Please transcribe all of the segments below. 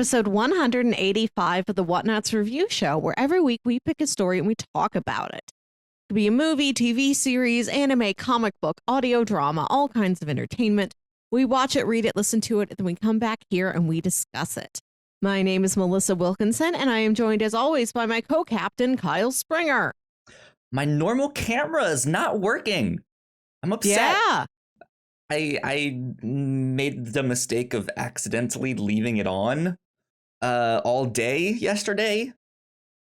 episode 185 of the Whatnauts review show, where every week we pick a story and we talk about it. It could be a movie, TV series, anime, comic book, audio drama, all kinds of entertainment. We watch it, read it, listen to it, and then we come back here and we discuss it. My name is Melissa Wilkinson, and I am joined as always by my co-captain, Kyle Springer. My normal camera is not working. I'm upset. Yeah. I made the mistake of accidentally leaving it on all day yesterday.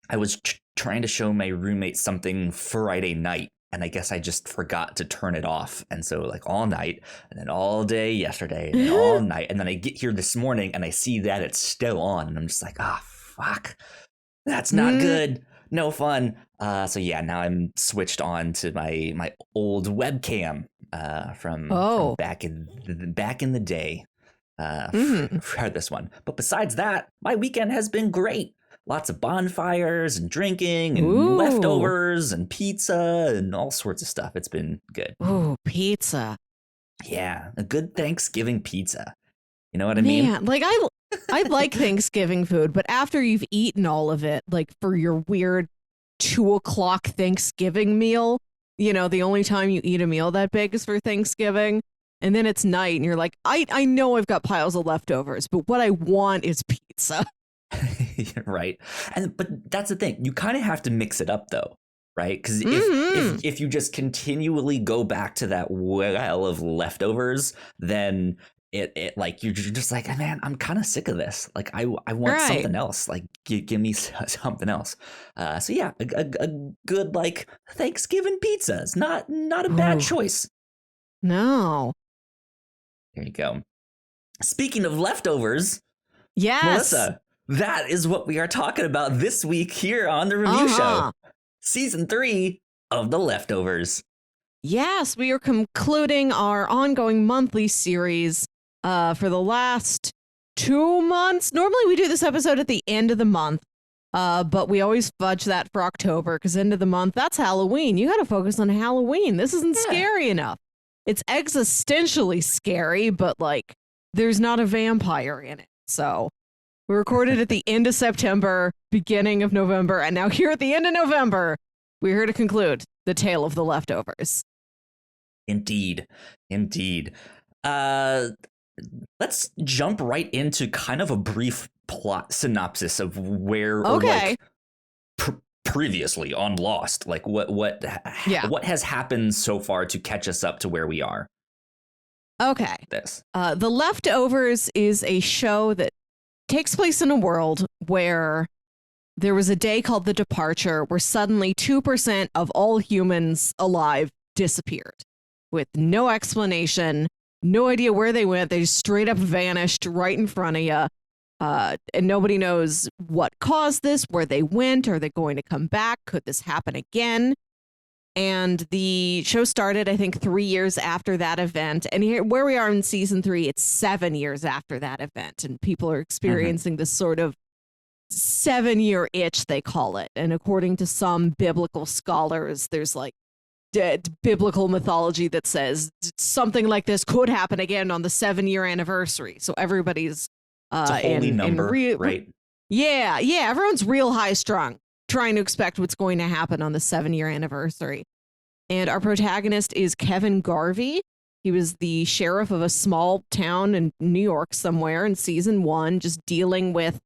I was trying to show my roommate something Friday night, and I guess I just forgot to turn it off. And so like all night, and then all day yesterday, and then all night. And then I get here this morning and I see that it's still on. And I'm just like, fuck. That's not good. No fun. So yeah, now I'm switched on to my old webcam from back in the day for this one. But besides that, my weekend has been great. Lots of bonfires and drinking and leftovers and pizza and all sorts of stuff. It's been good. Ooh, pizza. Yeah, a good Thanksgiving pizza. You know what I mean? Man, like I like Thanksgiving food, but after you've eaten all of it, like for your weird 2:00 Thanksgiving meal, you know, the only time you eat a meal that big is for Thanksgiving. And then it's night and you're like, I know I've got piles of leftovers, but what I want is pizza. Right. But that's the thing. You kind of have to mix it up, though. Right. Because if you just continually go back to that well of leftovers, then it like you're just like, man, I'm kind of sick of this. Like, I want something else. Like, give me something else. So, yeah, a good like Thanksgiving pizza is not a bad choice. No. There you go. Speaking of leftovers. Yes. Melissa, that is what we are talking about this week here on the review show. Season 3 of The Leftovers. Yes, we are concluding our ongoing monthly series for the last 2 months. Normally we do this episode at the end of the month, but we always fudge that for October because end of the month, that's Halloween. You got to focus on Halloween. This isn't scary enough. It's existentially scary, but like there's not a vampire in it. So we recorded at the end of September, beginning of November, and now here at the end of November, we're here to conclude the tale of The Leftovers. Indeed. Let's jump right into kind of a brief plot synopsis of where or like previously on Lost, like what has happened so far to catch us up to where we are. Okay. The Leftovers is a show that takes place in a world where there was a day called the Departure where suddenly 2% of all humans alive disappeared with no explanation, no idea where they went. They just straight up vanished right in front of you. And nobody knows what caused this, where they went. Are they going to come back? Could this happen again? And the show started, I think, 3 years after that event. And here, where we are in season 3, it's 7 years after that event. And people are experiencing this sort of 7-year itch, they call it. And according to some biblical scholars, there's like biblical mythology that says something like this could happen again on the 7-year anniversary. So everybody's it's a holy number, right? Yeah. Everyone's real high strung, trying to expect what's going to happen on the 7-year anniversary. And our protagonist is Kevin Garvey. He was the sheriff of a small town in New York somewhere in season 1, just dealing with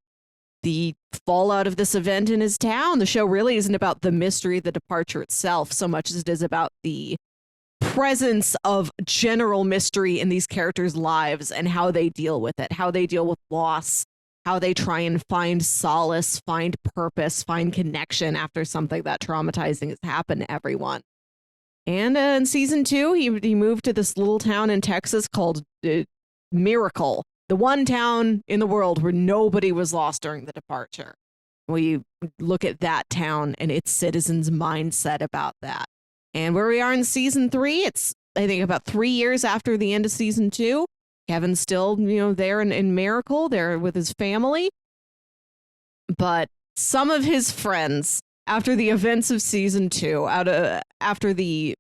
the fallout of this event in his town. The show really isn't about the mystery of the departure itself so much as it is about the presence of general mystery in these characters' lives and how they deal with it, how they deal with loss, how they try and find solace, find purpose, find connection after something that traumatizing has happened to everyone. And in season 2, he moved to this little town in Texas called Miracle, the one town in the world where nobody was lost during the departure. We look at that town and its citizens' mindset about that. And where we are in season 3, it's, I think, about 3 years after the end of season 2. Kevin's still, there in Miracle, there with his family. But some of his friends, after the events of season 2, after the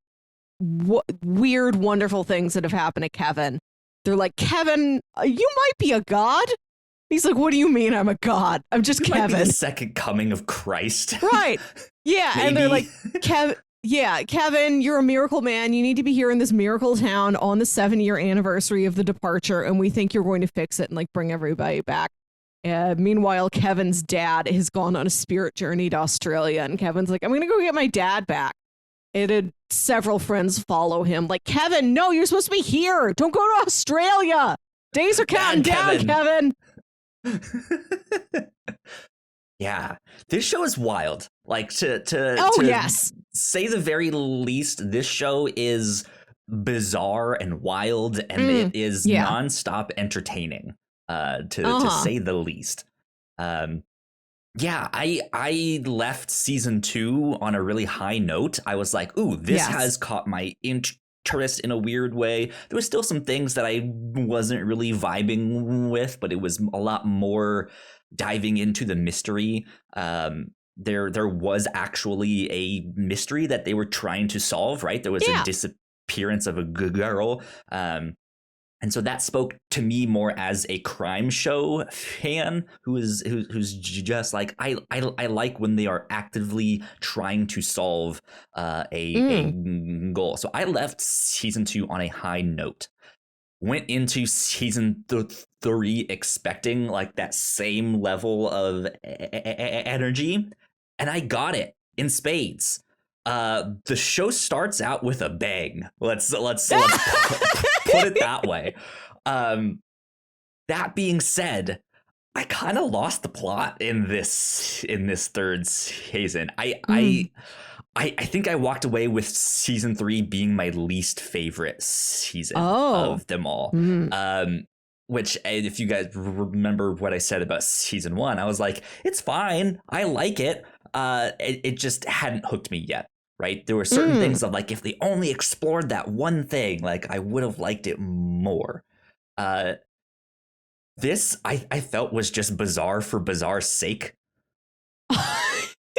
weird, wonderful things that have happened to Kevin, they're like, Kevin, you might be a god. He's like, what do you mean I'm a god? I'm just You might be Kevin. the second coming of Christ. Right. Yeah. And they're like, Maybe. Kevin, you're a miracle man. You need to be here in this miracle town on the 7-year anniversary of the departure. And we think you're going to fix it and like bring everybody back. Meanwhile, Kevin's dad has gone on a spirit journey to Australia. And Kevin's like, I'm going to go get my dad back. It had several friends follow him. Like, Kevin, no, you're supposed to be here. Don't go to Australia. Days are counting down, Kevin. Yeah, this show is wild. Like to yes, say the very least, this show is bizarre and wild, and it is nonstop entertaining. To say the least. Yeah, I left season 2 on a really high note. I was like, ooh, this has caught my interest in a weird way. There was still some things that I wasn't really vibing with, but it was a lot more diving into the mystery. There was actually a mystery that they were trying to solve, right? There was a disappearance of a girl. And so that spoke to me more as a crime show fan who's just like, I like when they are actively trying to solve a goal. So I left season 2 on a high note. Went into season 3 expecting like that same level of energy, and I got it in spades. The show starts out with a bang. Let's put it that way. That being said, I kind of lost the plot in this third season. I think I walked away with season 3 being my least favorite season of them all. Which, if you guys remember what I said about season 1, I was like, it's fine. I like it. It just hadn't hooked me yet. Right. There were certain things of like, if they only explored that one thing, like I would have liked it more. This I felt was just bizarre for bizarre's sake.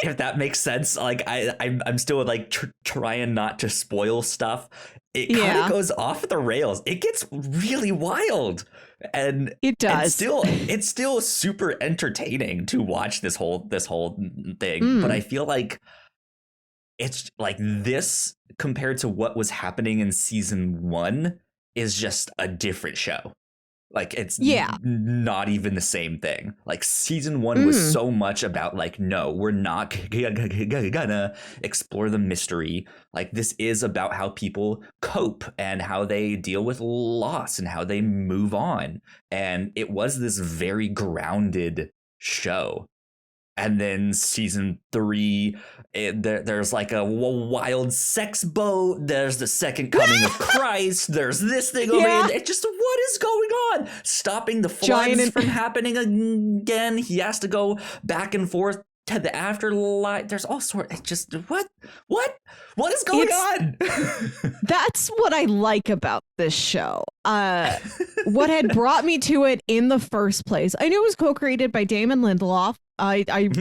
If that makes sense. Like I'm still like trying not to spoil stuff. It kind of goes off the rails. It gets really wild. And it does. It's still super entertaining to watch this whole thing. But I feel like it's like this compared to what was happening in season 1 is just a different show. Like it's not even the same thing. Like season 1 was so much about like, no, we're not gonna explore the mystery. Like this is about how people cope and how they deal with loss and how they move on. And it was this very grounded show. And then season 3, there's like a wild sex boat. There's the second coming of Christ. There's this thing over here. It just, what is going on? Stopping the floods from happening again. He has to go back and forth to the afterlife. There's all sorts. It's just, what is going on? That's what I like about this show. What had brought me to it in the first place. I knew it was co-created by Damon Lindelof.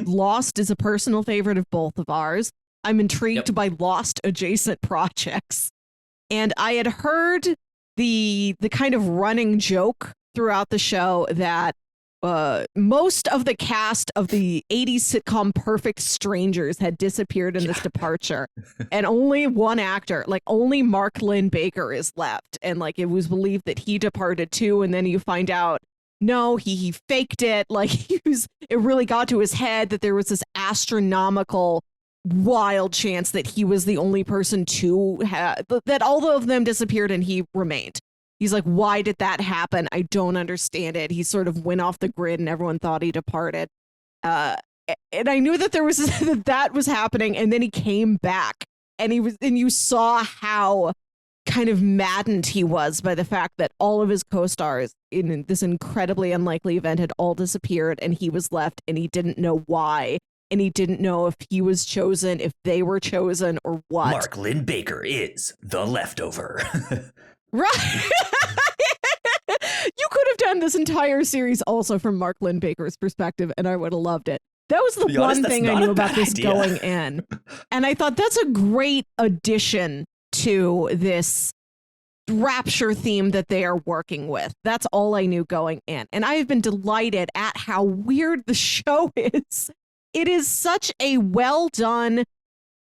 Lost is a personal favorite of both of ours. I'm intrigued by Lost adjacent projects. And I had heard the kind of running joke throughout the show that most of the cast of the 80s sitcom Perfect Strangers had disappeared in this departure. And only one actor, like only Mark Lynn Baker is left. And like it was believed that he departed too. And then you find out, no, he faked it. Like it really got to his head that there was this astronomical, wild chance that he was the only person that all of them disappeared and he remained. He's like, why did that happen? I don't understand it. He sort of went off the grid and everyone thought he departed. And I knew that there was that was happening. And then he came back and you saw how kind of maddened he was by the fact that all of his co-stars in this incredibly unlikely event had all disappeared and he was left and he didn't know why. And he didn't know if he was chosen, if they were chosen or what. Mark Lynn Baker is the leftover. Right. You could have done this entire series also from Mark Lynn Baker's perspective, and I would have loved it. That was the one thing I knew about this going in. And I thought that's a great addition to this rapture theme that they are working with. That's all I knew going in. And I have been delighted at how weird the show is. It is such a well done,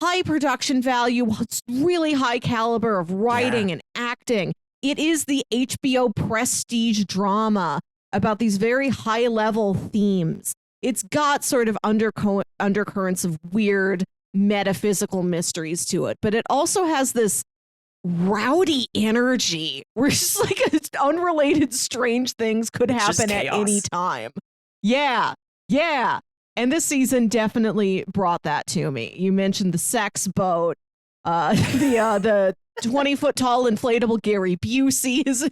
high production value, really high caliber of writing and acting. It is the HBO prestige drama about these very high level themes. It's got sort of undercurrents of weird metaphysical mysteries to it, but it also has this rowdy energy where just like unrelated strange things could happen at any time. Yeah. And this season definitely brought that to me. You mentioned the sex boat, the 20-foot tall inflatable Gary Busey is.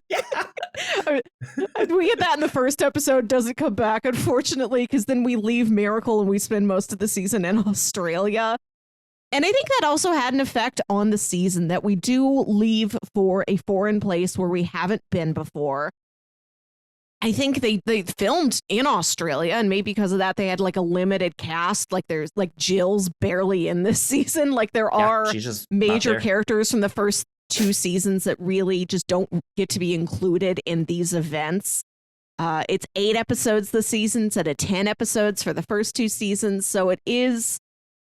We get that in the first episode, doesn't come back, unfortunately, because then we leave Miracle and we spend most of the season in Australia. And I think that also had an effect on the season, that we do leave for a foreign place where we haven't been before. I think they filmed in Australia, and maybe because of that, they had like a limited cast. Like there's like Jill's barely in this season. Like there are major characters from the first 2 seasons that really just don't get to be included in these events. It's 8 episodes this season instead of 10 episodes for the first 2 seasons. So it is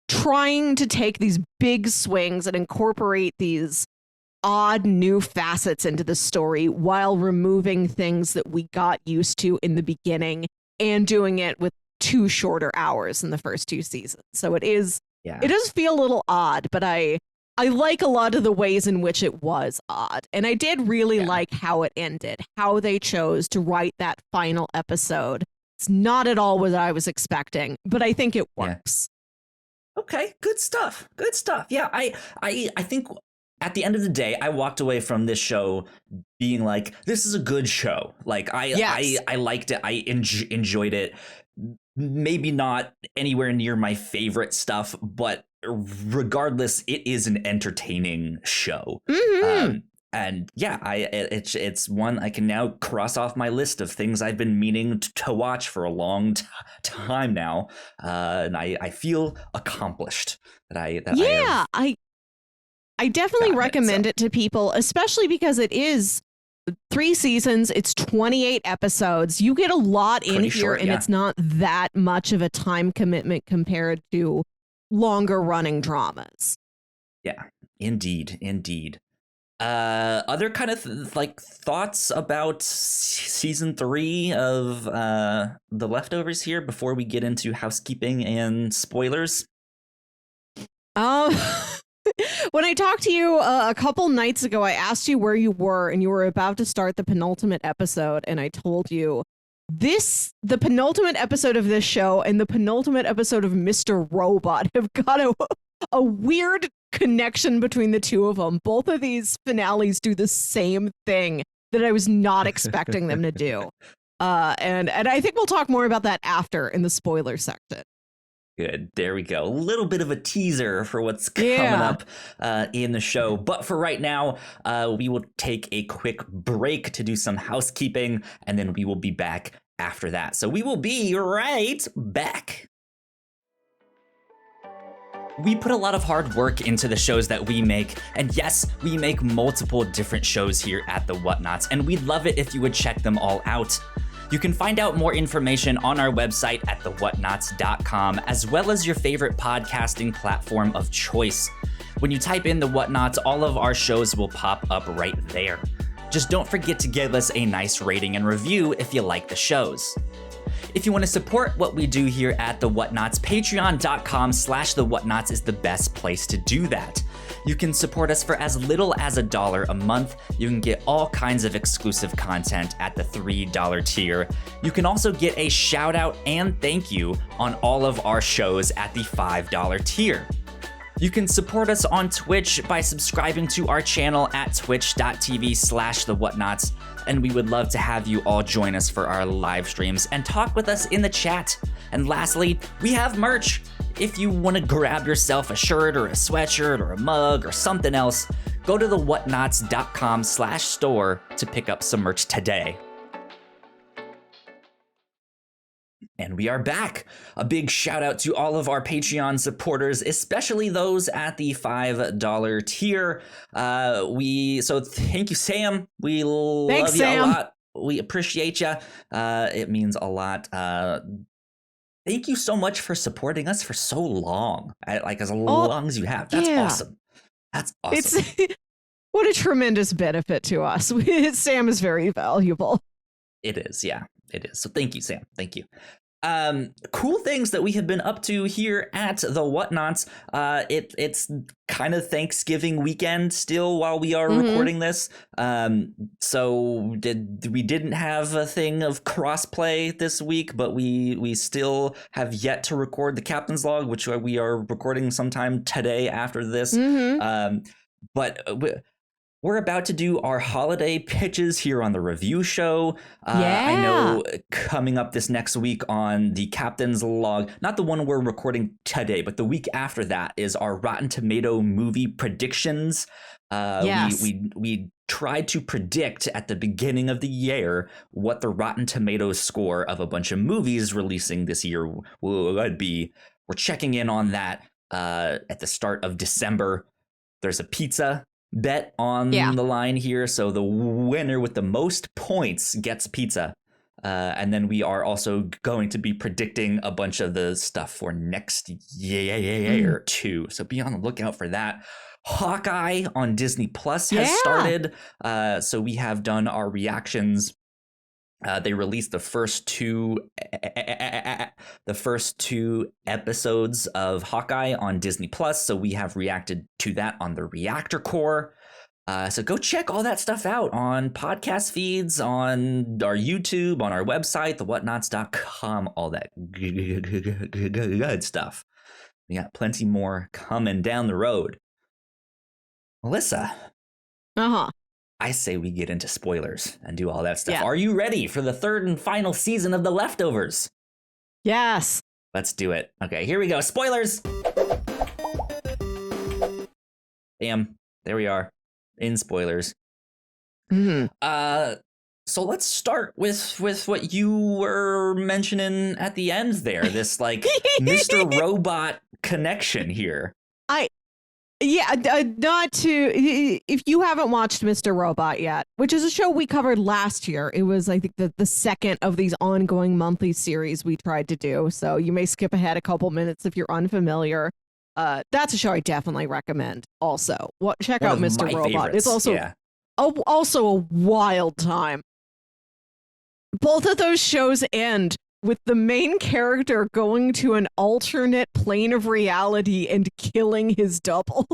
trying to take these big swings and incorporate these odd new facets into the story while removing things that we got used to in the beginning and doing it with 2 shorter hours in the first 2 seasons. So it does feel a little odd, but I like a lot of the ways in which it was odd. And I did really like how it ended, how they chose to write that final episode. It's not at all what I was expecting, but I think it works. Okay, good stuff. Yeah, I think at the end of the day, I walked away from this show being like, this is a good show. Like I liked it. I enjoyed it. Maybe not anywhere near my favorite stuff, but regardless, it is an entertaining show. Mm-hmm. And yeah, it's one I can now cross off my list of things I've been meaning to watch for a long time now, and I feel accomplished I definitely recommend it to people, especially because it is 3 seasons. It's 28 episodes. You get a lot in here, and it's not that much of a time commitment compared to longer running dramas. Yeah, indeed. Other kind of thoughts about season 3 of The Leftovers here before we get into housekeeping and spoilers? When I talked to you a couple nights ago, I asked you where you were, and you were about to start the penultimate episode, and I told you the penultimate episode of this show and the penultimate episode of Mr. Robot have got a weird connection between the two of them. Both of these finales do the same thing that I was not expecting them to do. And I think we'll talk more about that after in the spoiler section. Good. There we go. A little bit of a teaser for what's coming up in the show. But for right now, we will take a quick break to do some housekeeping, and then we will be back after that. So we will be right back. We put a lot of hard work into the shows that we make, and yes, we make multiple different shows here at the Whatnauts, and we'd love it if you would check them all out. You can find out more information on our website at thewhatnauts.com, as well as your favorite podcasting platform of choice. When you type in the Whatnauts, all of our shows will pop up right there. Just don't forget to give us a nice rating and review if you like the shows. If you want to support what we do here at The Whatnauts, patreon.com/The Whatnauts is the best place to do that. You can support us for as little as $1 a month. You can get all kinds of exclusive content at the $3 tier. You can also get a shout out and thank you on all of our shows at the $5 tier. You can support us on Twitch by subscribing to our channel at twitch.tv/The Whatnauts, and we would love to have you all join us for our live streams and talk with us in the chat. And lastly, we have merch. If you want to grab yourself a shirt or a sweatshirt or a mug or something else, go to thewhatnauts.com/store to pick up some merch today. And And we are back. A big shout out to all of our Patreon supporters, especially those at the $5 tier. So thank you, Sam. We love you a lot. We appreciate you. It means a lot. Thank you so much for supporting us for so long. As long as you have. That's awesome. That's awesome. What a tremendous benefit to us. Sam is very valuable. It is, yeah. It is. So thank you, Sam. Thank you. Cool things that we have been up to here at the Whatnauts. It's kind of Thanksgiving weekend still while we are recording this. So we didn't have a thing of crossplay this week, but we still have yet to record the Captain's Log, which we are recording sometime today after this. But we're about to do our holiday pitches here on the review show. I know coming up this next week on the Captain's Log, not the one we're recording today, but the week after that is our Rotten Tomato movie predictions. We tried to predict at the beginning of the year what the Rotten Tomatoes score of a bunch of movies releasing this year would be. We're checking in on that at the start of December. There's a pizza bet on the line here, so the winner with the most points gets pizza, and then we are also going to be predicting a bunch of the stuff for next year too, so be on the lookout for that. Hawkeye on Disney Plus has started, so we have done our reactions. They released the first two episodes of Hawkeye on Disney Plus, so we have reacted to that on the Reactor Core. So go check all that stuff out on podcast feeds, on our YouTube, on our website, thewhatnauts.com, all that good stuff. We got plenty more coming down the road. Melissa. I say we get into spoilers and do all that stuff. Are you ready for the third and final season of The Leftovers? Yes. Let's do it. Okay, here we go. Spoilers. Bam. There we are. In spoilers. So let's start with what you were mentioning at the end there. This Mr. Robot connection here. Not to, if you haven't watched Mr. Robot yet, which is a show we covered last year, it was, I think, the second of these ongoing monthly series we tried to do. So you may skip ahead a couple minutes if you're unfamiliar. That's a show I definitely recommend. Also, check out Mr. Robot. Favorites. It's also a wild time. Both of those shows end with the main character going to an alternate plane of reality and killing his double.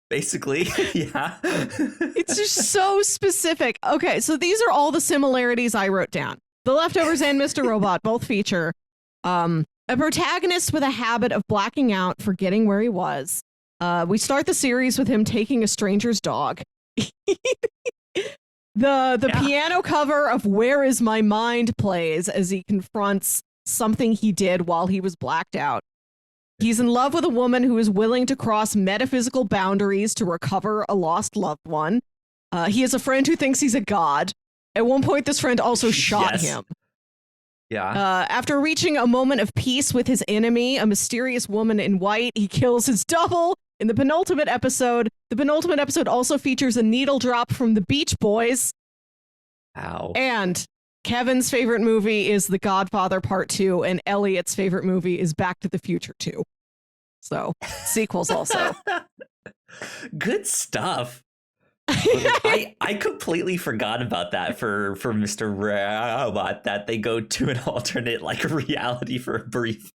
Basically, yeah. It's just so specific. Okay, so these are all the similarities I wrote down. The Leftovers and Mr. Robot both feature a protagonist with a habit of blacking out, forgetting where he was. We start the series with him taking a stranger's dog. The piano cover of Where Is My Mind plays as he confronts something he did while he was blacked out. He's in love with a woman who is willing to cross metaphysical boundaries to recover a lost loved one. He has a friend who thinks he's a god. At one point, this friend also shot him. Yeah. After reaching a moment of peace with his enemy, a mysterious woman in white, he kills his double in the penultimate episode. The penultimate episode also features a needle drop from the Beach Boys. Ow. And Kevin's favorite movie is The Godfather Part 2, and Elliot's favorite movie is Back to the Future 2. So, sequels also. Good stuff. I completely forgot about that for Mr. Robot, that they go to an alternate reality for a brief.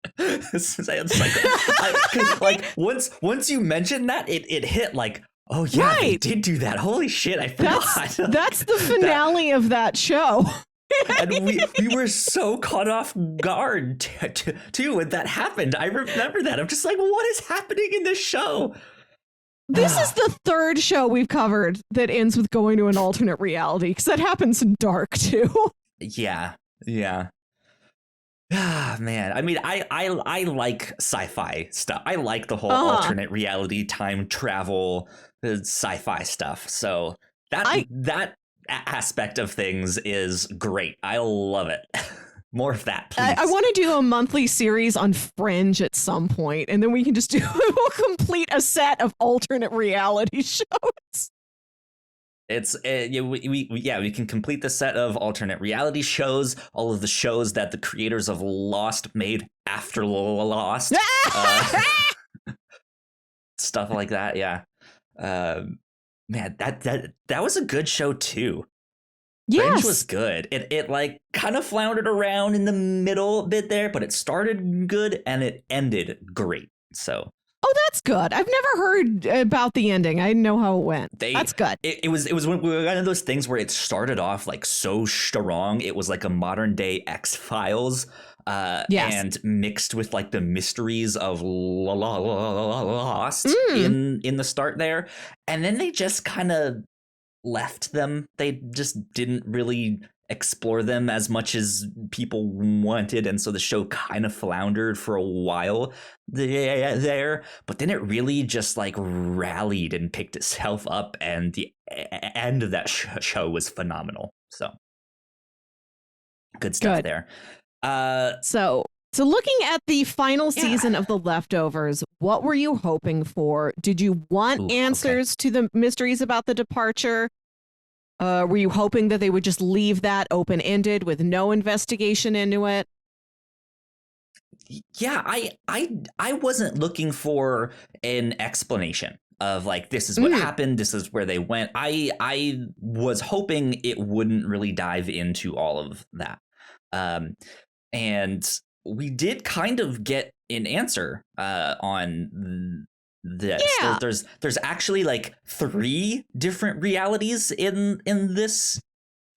Once you mentioned that, it hit oh yeah, they did do that. Holy shit, I forgot. That's the finale of that show. And we were so caught off guard too when that happened. I remember that. I'm just what is happening in this show? This is the third show we've covered that ends with going to an alternate reality, because that happens in Dark too. Yeah. Ah, man. I mean, I like sci-fi stuff. I like the whole alternate reality, time travel, sci-fi stuff. So that aspect of things is great. I love it. More of that, please. I want to do a monthly series on Fringe at some point, and then we can just we'll complete a set of alternate reality shows. It's we can complete the set of alternate reality shows, all of the shows that the creators of Lost made after Lost, stuff like that. Yeah, man, that was a good show too. Yes. Fringe was good. It like kind of floundered around in the middle a bit there, but it started good and it ended great. So. Oh, that's good. I've never heard about the ending. I didn't know how it went. That's good. It was one of those things where it started off like so strong. It was like a modern day X-Files, and mixed with like the mysteries of Lost in the start there, and then they just kind of left them. They just didn't really explore them as much as people wanted, and so the show kind of floundered for a while there, but then it really just like rallied and picked itself up, and the end of that show was phenomenal. So good stuff there. So looking at the final season of The Leftovers, what were you hoping for? Did you want answers to the mysteries about the departure? Were you hoping that they would just leave that open-ended with no investigation into it? Yeah, I wasn't looking for an explanation of like, this is what happened, this is where they went. I was hoping it wouldn't really dive into all of that. And we did kind of get an answer on this. Yeah. There's actually like 3 different realities in this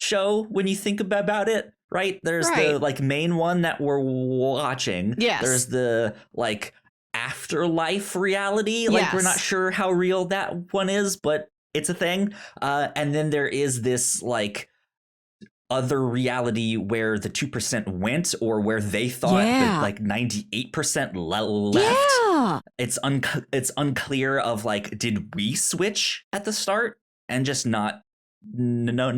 show when you think about it, right? There's the like main one that we're watching. Yes. There's the like afterlife reality. Like we're not sure how real that one is, but it's a thing. And then there is this like other reality where the 2% went, or where they thought that like 98% left. Yeah. It's unclear of like, did we switch at the start and just not know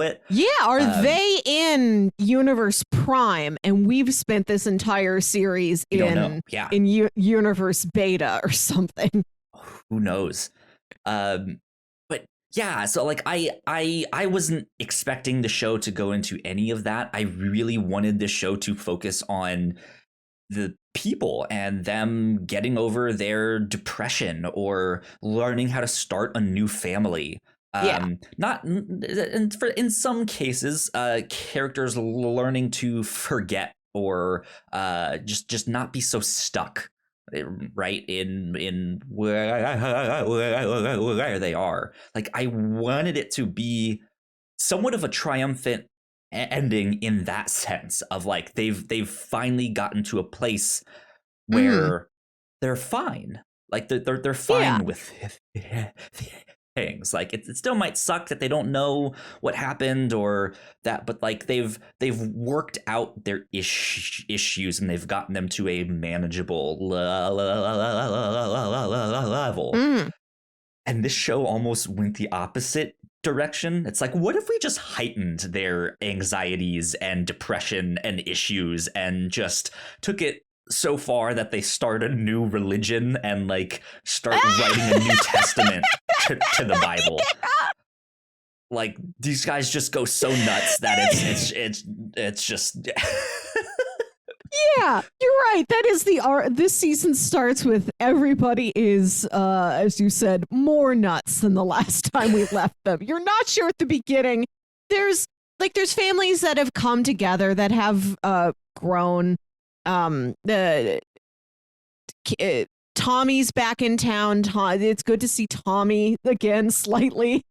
it? Yeah, are they in Universe Prime and we've spent this entire series in Universe Beta or something? Who knows? Yeah, so like I wasn't expecting the show to go into any of that. I really wanted the show to focus on the people and them getting over their depression or learning how to start a new family. Not in some cases, characters learning to forget or just not be so stuck. Right in where they are. Like, I wanted it to be somewhat of a triumphant ending in that sense of like they've finally gotten to a place where they're fine. Like they're fine with things. Like it still might suck that they don't know what happened or that, but like they've worked out their issues and they've gotten them to a manageable level. And this show almost went the opposite direction. It's like, what if we just heightened their anxieties and depression and issues and just took it so far that they start a new religion and like start writing a New Testament to the Bible. Like, these guys just go so nuts that it's just Yeah, you're right. That is this season starts with everybody is, as you said, more nuts than the last time we left them. You're not sure at the beginning. There's families that have come together that have grown. Tommy's back in town. It's good to see Tommy again, slightly.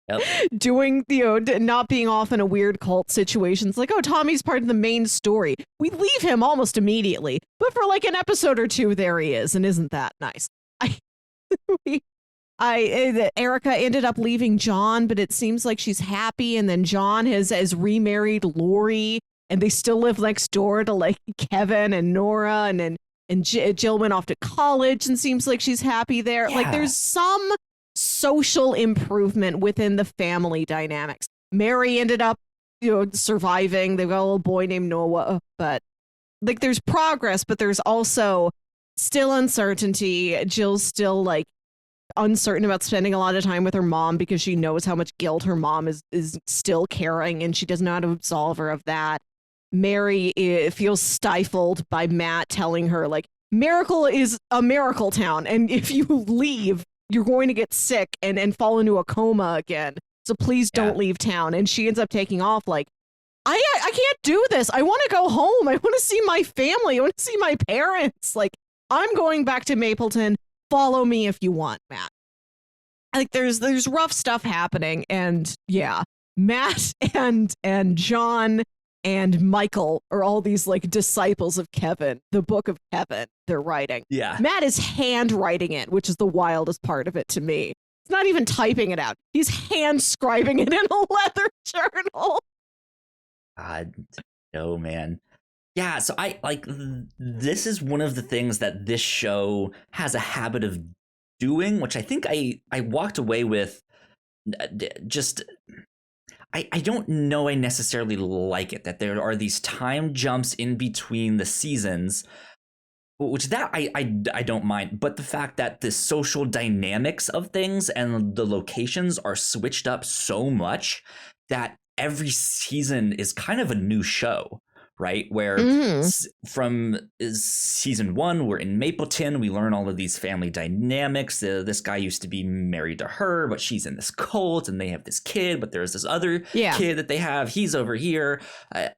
Yep. Doing, not being off in a weird cult situation. It's like, oh, Tommy's part of the main story. We leave him almost immediately, but for like an episode or two, there he is, and isn't that nice? Erica ended up leaving John, but it seems like she's happy, and then John has remarried Lori, and they still live next door to like Kevin and Nora, and Jill went off to college, and seems like she's happy there. Yeah. Like, there's some social improvement within the family dynamics. Mary ended up, surviving. They've got a little boy named Noah, but like there's progress, but there's also still uncertainty. Jill's still like uncertain about spending a lot of time with her mom because she knows how much guilt her mom is still carrying, and she does not absolve her of that. Mary feels stifled by Matt telling her like Miracle is a miracle town, and if you leave, you're going to get sick and fall into a coma again. So please don't leave town. And she ends up taking off like, I can't do this. I want to go home. I want to see my family. I want to see my parents. Like, I'm going back to Mapleton. Follow me if you want, Matt. Like, there's rough stuff happening. And yeah, Matt and John and Michael are all these like disciples of Kevin, the book of Kevin they're writing. Yeah. Matt is handwriting it, which is the wildest part of it to me. He's not even typing it out. He's hand scribing it in a leather journal. No, man. Yeah, so I like this is one of the things that this show has a habit of doing, which I think I walked away with just I don't know I necessarily like it, that there are these time jumps in between the seasons, which that I don't mind, but the fact that the social dynamics of things and the locations are switched up so much that every season is kind of a new show, right? Where from season 1, we're in Mapleton. We learn all of these family dynamics. This guy used to be married to her, but she's in this cult, and they have this kid, but there's this other kid that they have. He's over here.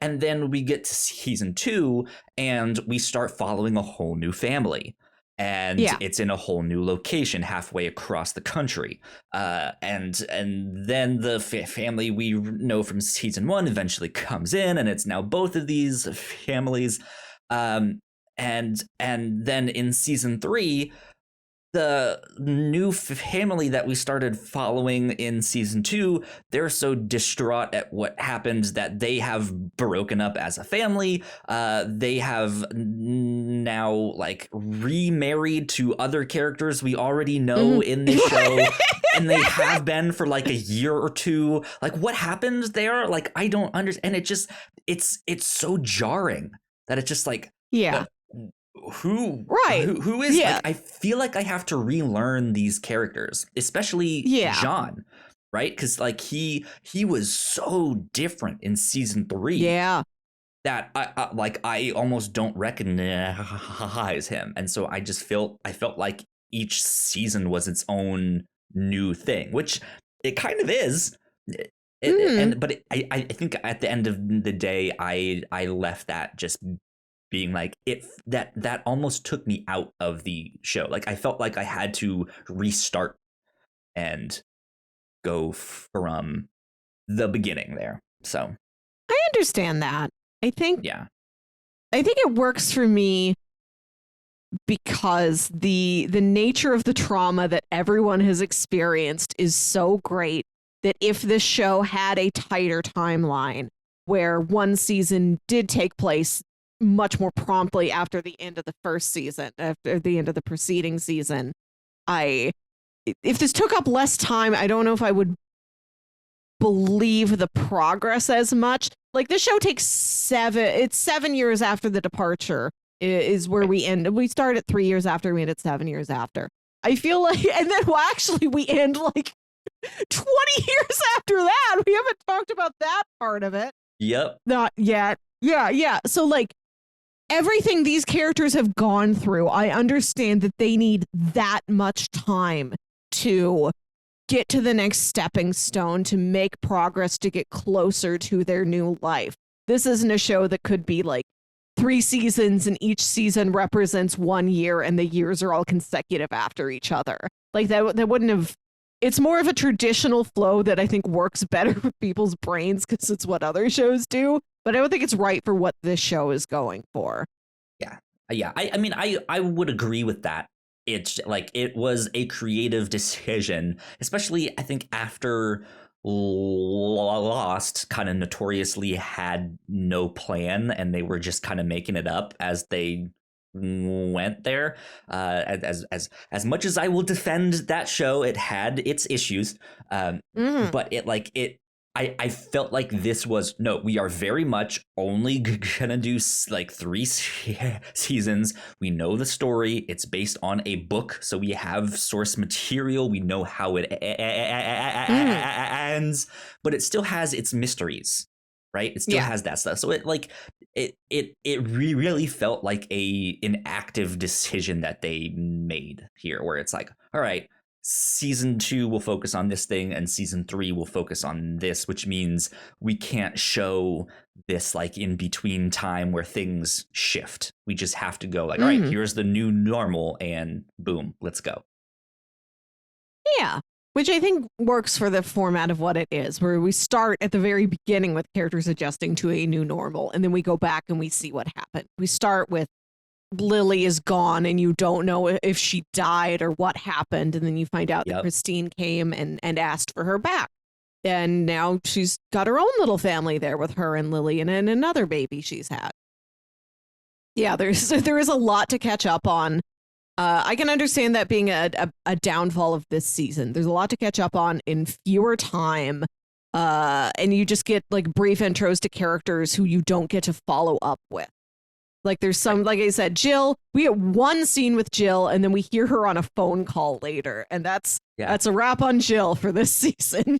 And then we get to season 2, and we start following a whole new family. And it's in a whole new location halfway across the country. And then the family we know from season 1 eventually comes in, and it's now both of these families. And then in season 3, the new family that we started following in season 2, they're so distraught at what happened that they have broken up as a family. They have now like remarried to other characters we already know in the show, and they have been for like a year or two. Like, what happened there? Like, I don't understand. And it just it's so jarring that it's just like, who is like, I feel like I have to relearn these characters, especially John, right? Because like he was so different in season 3 that I almost don't recognize him, and so I felt like each season was its own new thing, which it kind of is. But I think at the end of the day, I left that just being like that almost took me out of the show. Like, I felt like I had to restart and go from the beginning there. So I understand that. I think it works for me because the nature of the trauma that everyone has experienced is so great that if this show had a tighter timeline where one season did take place much more promptly after the end of the first season, after the end of the preceding season, if this took up less time, I don't know if I would believe the progress as much. Like, this show takes 7 years after the departure is where we end. We start at 3 years after, we end at 7 years after. I feel like, and then actually we end like 20 years after that. We haven't talked about that part of it. Yep. Not yet. Yeah. So like, everything these characters have gone through, I understand that they need that much time to get to the next stepping stone, to make progress, to get closer to their new life. This isn't a show that could be like 3 seasons and each season represents 1 year and the years are all consecutive after each other. Like, that wouldn't have. It's more of a traditional flow that I think works better with people's brains because it's what other shows do. But I don't think it's right for what this show is going for. Yeah. I mean, I would agree with that. It's like, it was a creative decision, especially I think after Lost kind of notoriously had no plan and they were just kind of making it up as they went there. As much as I will defend that show, it had its issues. But I felt like this was, no, we are very much only gonna do like 3 seasons. We know the story. It's based on a book, so we have source material. We know how it ends, but it still has its mysteries, right? It still has that stuff. So it really felt like an active decision that they made here, where it's like, all right, season 2 will focus on this thing and season 3 will focus on this, which means we can't show this like in between time where things shift. We just have to go like, all right, here's the new normal and boom, let's go. Yeah, which I think works for the format of what it is, where we start at the very beginning with characters adjusting to a new normal, and then we go back and we see what happened. We start with Lily is gone and you don't know if she died or what happened, and then you find out that Christine came and asked for her back, and now she's got her own little family there with her and Lily and another baby she's had. Yeah, there is a lot to catch up on. I can understand that being a downfall of this season. There's a lot to catch up on in fewer time, and you just get like brief intros to characters who you don't get to follow up with. Like there's some, like I said, Jill, we get one scene with Jill and then we hear her on a phone call later. And that's a wrap on Jill for this season.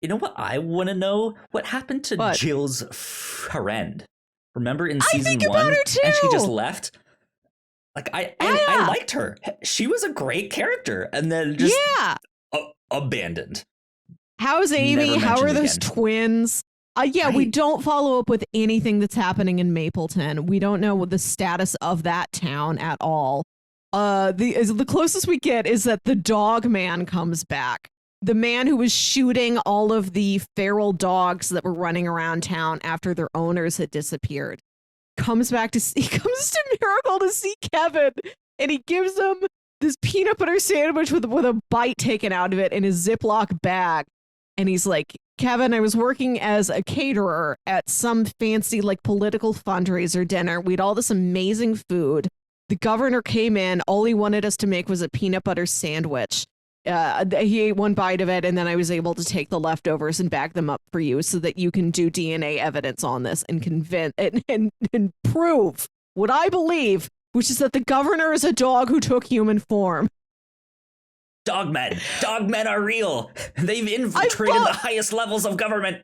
You know what I want to know? What happened to Jill's friend? Remember in season 1? And she just left? Like I liked her. She was a great character. And then just abandoned. How's Amy? How are those twins? We don't follow up with anything that's happening in Mapleton. We don't know what the status of that town at all. The closest we get is that the dog man comes back. The man who was shooting all of the feral dogs that were running around town after their owners had disappeared. Comes to Miracle to see Kevin, and he gives him this peanut butter sandwich with a bite taken out of it in a Ziploc bag. And he's like, Kevin, I was working as a caterer at some fancy like political fundraiser dinner. We had all this amazing food. The governor came in. All he wanted us to make was a peanut butter sandwich. He ate one bite of it, and then I was able to take the leftovers and bag them up for you so that you can do DNA evidence on this and convince and prove what I believe, which is that the governor is a dog who took human form. Dogmen are real. They've infiltrated the highest levels of government.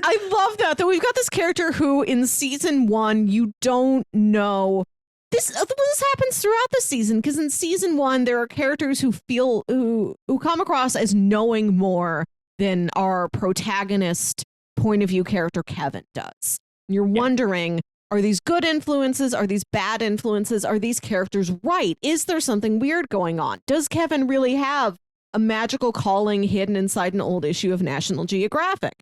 I love that we've got this character who in season 1 you don't know. This happens throughout the season, because in season 1 there are characters who come across as knowing more than our protagonist point of view character Kevin does. You're wondering, are these good influences? Are these bad influences? Are these characters right? Is there something weird going on? Does Kevin really have a magical calling hidden inside an old issue of National Geographic?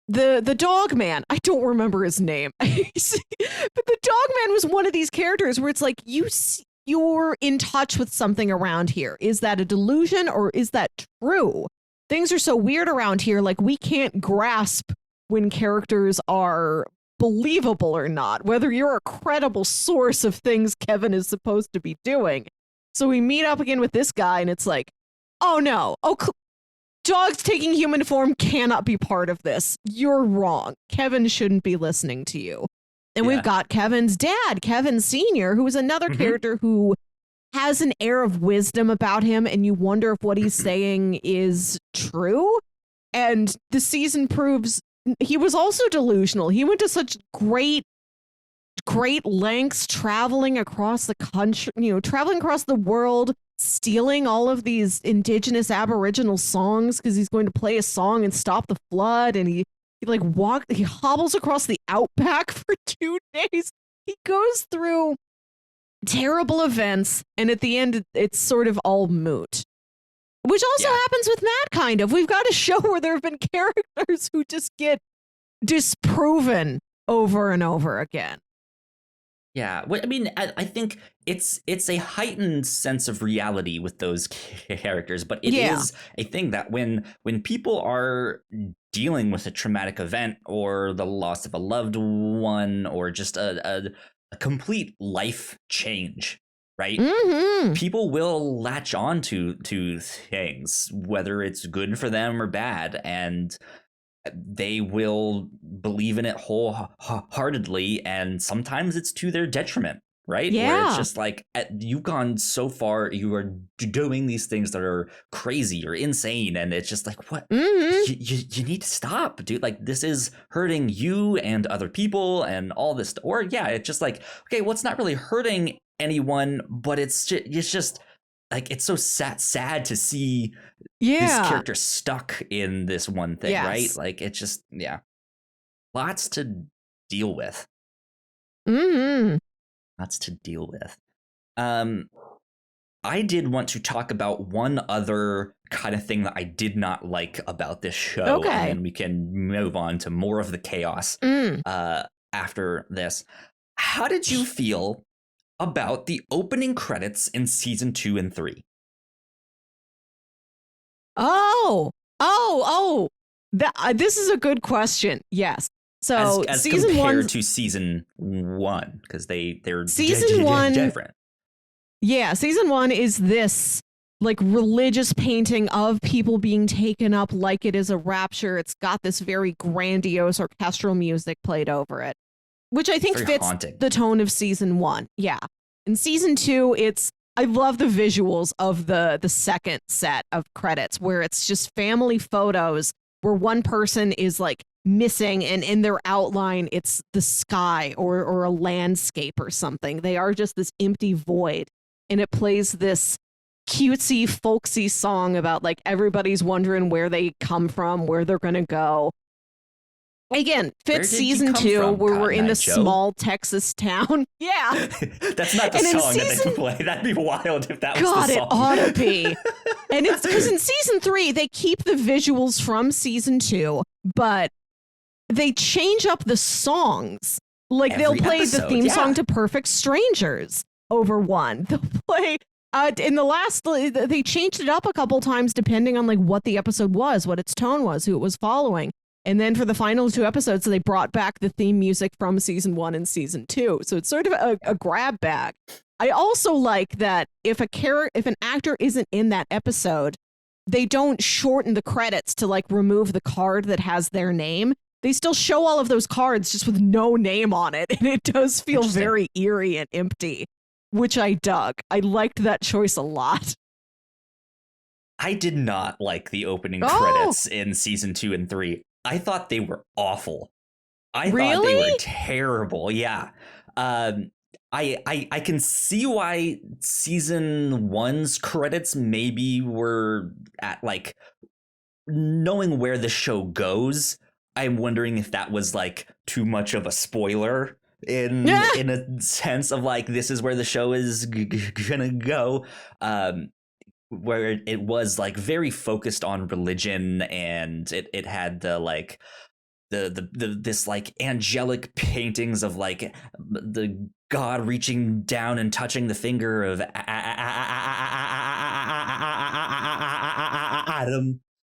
The dog man, I don't remember his name, but the dog man was one of these characters where it's like, you're in touch with something around here. Is that a delusion or is that true? Things are so weird around here, like we can't grasp when characters are believable or not, whether you're a credible source of things Kevin is supposed to be doing. So we meet up again with this guy and it's like, oh no, dogs taking human form cannot be part of this. You're wrong. Kevin shouldn't be listening to you. And we've got Kevin's dad, Kevin Sr., who is another character who has an air of wisdom about him, and you wonder if what he's saying is true. And the season proves he was also delusional. He went to such great lengths traveling across the country, traveling across the world, stealing all of these indigenous Aboriginal songs because he's going to play a song and stop the flood. And he hobbles across the outback for 2 days. He goes through terrible events, and at the end, it's sort of all moot. Which also happens with Matt, kind of. We've got a show where there have been characters who just get disproven over and over again. Yeah, I mean, I think it's a heightened sense of reality with those characters, but it is a thing that when people are dealing with a traumatic event or the loss of a loved one or just a a complete life change, right? Mm-hmm. People will latch on to things, whether it's good for them or bad, and they will believe in it wholeheartedly, and sometimes it's to their detriment, right? Where it's Yeah. just like, you've gone so far, you are doing these things that are crazy or insane, and it's just like, what? Mm-hmm. You need to stop, dude. Like, this is hurting you and other people and all this. Or yeah, it's just like, okay, well, it's not really hurting anyone, but it's just like, it's so sad to see this character stuck in this one thing, right? Like, it's just, yeah, lots to deal with. Mm-hmm. Lots to deal with. I did want to talk about one other kind of thing that I did not like about this show, and then we can move on to more of the chaos after this. How did you feel about the opening credits in season 2 and 3? This is a good question. Yes. So as season compared 1 to season 1, because they're season 1 different. Yeah, season 1 is this like religious painting of people being taken up like it is a rapture. It's got this very grandiose orchestral music played over it, which I think fits haunting. The tone of season 1. Yeah. In season 2, I love the visuals of the second set of credits where it's just family photos where one person is like missing, and in their outline it's the sky or a landscape or something. They are just this empty void, and it plays this cutesy folksy song about like everybody's wondering where they come from, where they're gonna go. Again, fits season 2 where we're in the small Texas town. Yeah. That's not the song that they play. That'd be wild if that was the song. God, it ought to be. And it's because in season 3, they keep the visuals from season 2, but they change up the songs. Like they'll play the theme song to Perfect Strangers over one. They'll play in the last, they changed it up a couple times depending on like what the episode was, what its tone was, who it was following. And then for the final 2 episodes, they brought back the theme music from season 1 and season 2. So it's sort of a grab bag. I also like that if an actor isn't in that episode, they don't shorten the credits to like remove the card that has their name. They still show all of those cards just with no name on it. And it does feel very eerie and empty, which I dug. I liked that choice a lot. I did not like the opening credits in season 2 and 3. I thought they were awful. I thought they were terrible. Yeah. I can see why season 1's credits maybe were at like knowing where the show goes. I'm wondering if that was like too much of a spoiler in a sense of like, this is where the show is gonna go. Where it was like very focused on religion, and it had the like this like angelic paintings of like the God reaching down and touching the finger of Adam.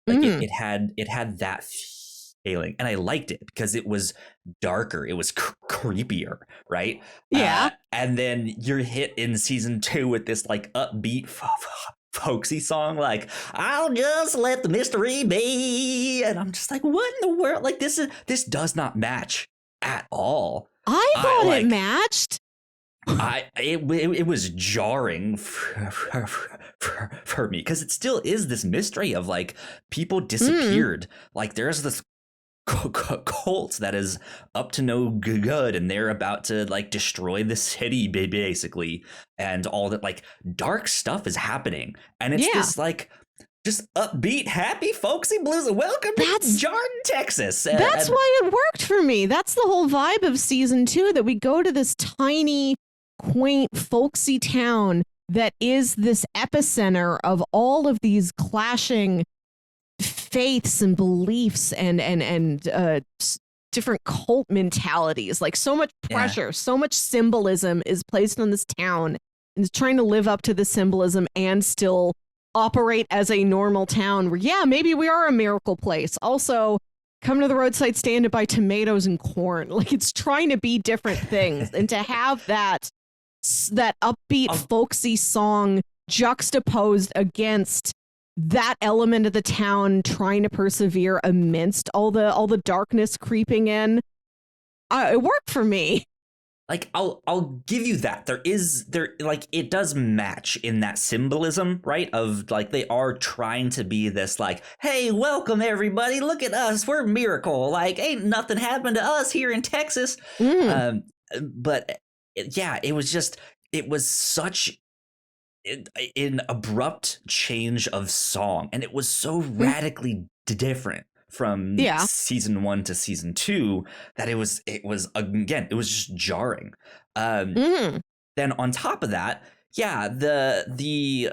Like it had that feeling, and I liked it because it was darker, it was creepier, right? Yeah. And then you're hit in season 2 with this like upbeat folksy song like I'll just let the mystery be, and I'm just like, what in the world? Like this does not match at all. I thought it matched. It was jarring for me because it still is this mystery of like people disappeared. Like there's this cult that is up to no good, and they're about to like destroy the city basically, and all that like dark stuff is happening, and it's this like just upbeat, happy, folksy blues. Welcome to Jordan, Texas. That's why it worked for me. That's the whole vibe of season 2, that we go to this tiny, quaint, folksy town that is this epicenter of all of these clashing faiths and beliefs and different cult mentalities. Like so much pressure, so much symbolism is placed on this town, and it's trying to live up to the symbolism and still operate as a normal town where, maybe we are a miracle place. Also, come to the roadside stand to buy tomatoes and corn. Like, it's trying to be different things. And to have that upbeat, folksy song juxtaposed against that element of the town trying to persevere amidst all the darkness creeping in, it worked for me. Like, I'll give you that. It does match in that symbolism, right? Of like, they are trying to be this like, hey, welcome everybody, look at us, we're a miracle. Like, ain't nothing happened to us here in Texas. But yeah, it was such an abrupt change of song, and it was so radically different from season 1 to season 2 that it was just jarring. Then on top of that, the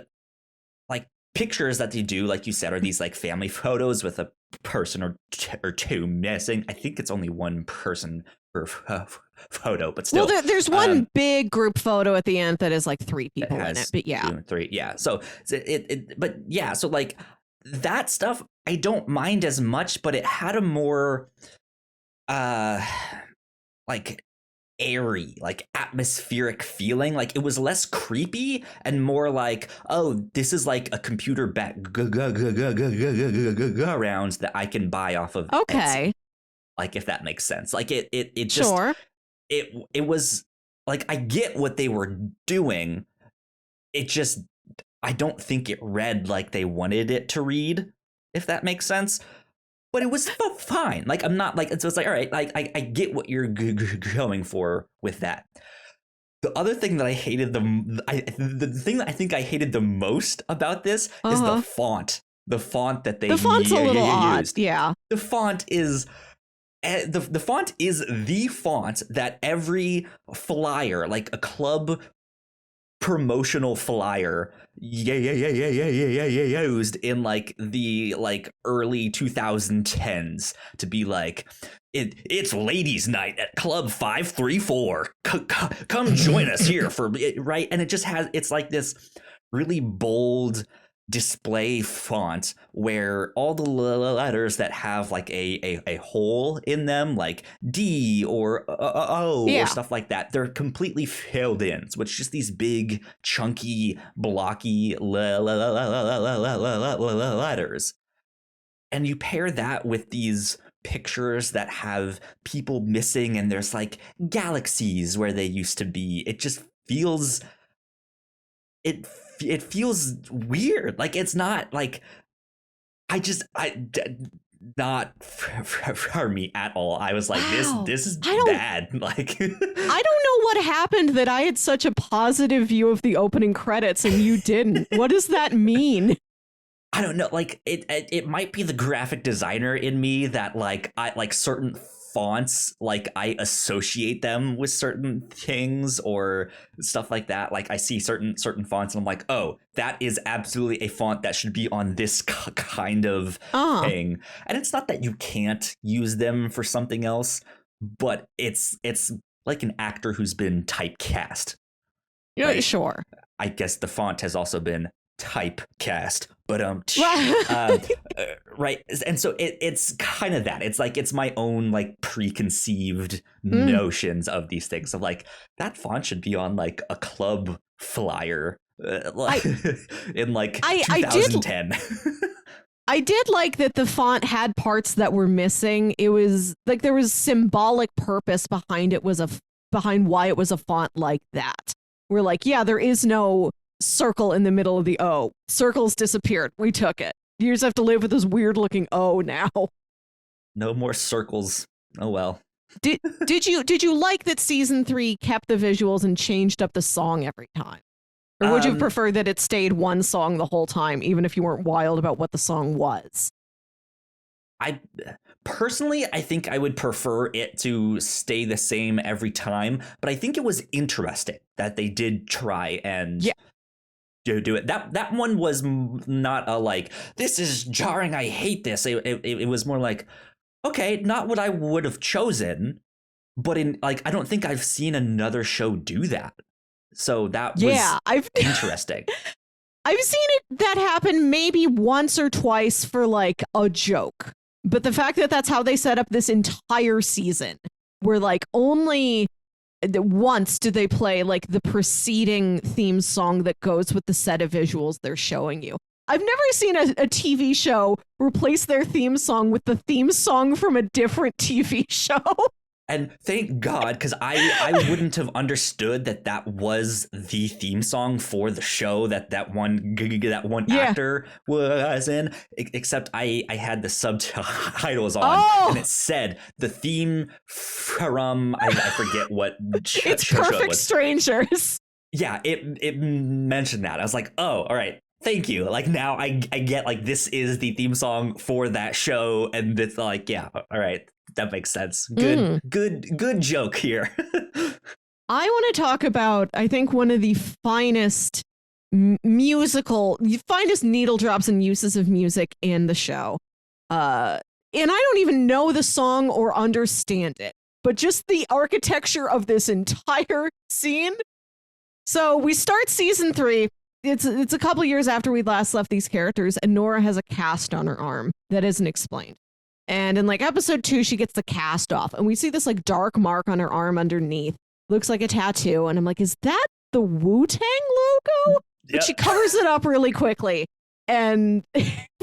like photos that they do, like you said, are these like family photos with a person or two missing. I think it's only one person per photo, but still. Well, there's one big group photo at the end that is like 3 people in it, but yeah. 3, yeah. So so like that stuff I don't mind as much, but it had a more like airy, like atmospheric feeling. Like, it was less creepy and more like, oh, this is like a computer background that I can buy off of okay Etsy. Like, if that makes sense. Like, it just sure. It was like, I get what they were doing. It just, I don't think it read like they wanted it to read, if that makes sense. But it was fine. Like, I'm not like, it's like, all right, like, I get what you're going for with that. The other thing that I hated, the thing that I think I hated the most about this is the font. The font that they the font's a little odd. used. Yeah. The font is the font is the font that every flyer, like a club promotional flyer, used in like the like early 2010s to be like, it's ladies' night at Club 534. Come join us here for right. And it just it's like this really bold display font where all the letters that have like a hole in them, like D or O or stuff like that, they're completely filled in. So it's just these big, chunky, blocky letters. And you pair that with these pictures that have people missing, and there's like galaxies where they used to be. It just feels it feels weird. Like, it's not like not for me at all. I was like, this is bad. Like, I don't know what happened that I had such a positive view of the opening credits and you didn't. What does that mean? I don't know. Like, it might be the graphic designer in me that like I like certain fonts, like I associate them with certain things or stuff like that. Like, I see certain fonts and I'm like, oh, that is absolutely a font that should be on this kind of thing. And it's not that you can't use them for something else, but it's like an actor who's been typecast. Yeah, right? Sure. I guess the font has also been typecast, but right. And so it's kind of that. It's like, it's my own like preconceived notions of these things of like, that font should be on like a club flyer in like 2010. I did like that the font had parts that were missing. It was like there was symbolic purpose behind why it was a font like that. We're like, yeah, there is no circle in the middle of the O. Circles disappeared. We took it. You just have to live with this weird looking O now. No more circles. Oh well. Did you like that season 3 kept the visuals and changed up the song every time? Or would you prefer that it stayed one song the whole time, even if you weren't wild about what the song was? I think I would prefer it to stay the same every time, but I think it was interesting that they did try and do it. That one was not a like, this is jarring, I hate this. It was more like, okay, not what I would have chosen, but in like, I don't think I've seen another show do that. So that was interesting. I've seen that happen maybe once or twice for like a joke. But the fact that that's how they set up this entire season, where like only once do they play like the preceding theme song that goes with the set of visuals they're showing you. I've never seen a TV show replace their theme song with the theme song from a different TV show. And thank God, because I wouldn't have understood that was the theme song for the show that one actor was in. Except I had the subtitles on, and it said the theme from I forget what it's Perfect Strangers. Yeah, it mentioned that. I was like, oh, all right. Thank you. Like now I get like this is the theme song for that show, and it's like, yeah, all right. That makes sense. Good joke here. I want to talk about, I think, one of the finest finest needle drops and uses of music in the show. And I don't even know the song or understand it, but just the architecture of this entire scene. So we start season 3. It's a couple years after we last left these characters, and Nora has a cast on her arm that isn't explained. And in like episode 2, she gets the cast off, and we see this like dark mark on her arm underneath. Looks like a tattoo. And I'm like, is that the Wu-Tang logo? But Yep. she covers it up really quickly. And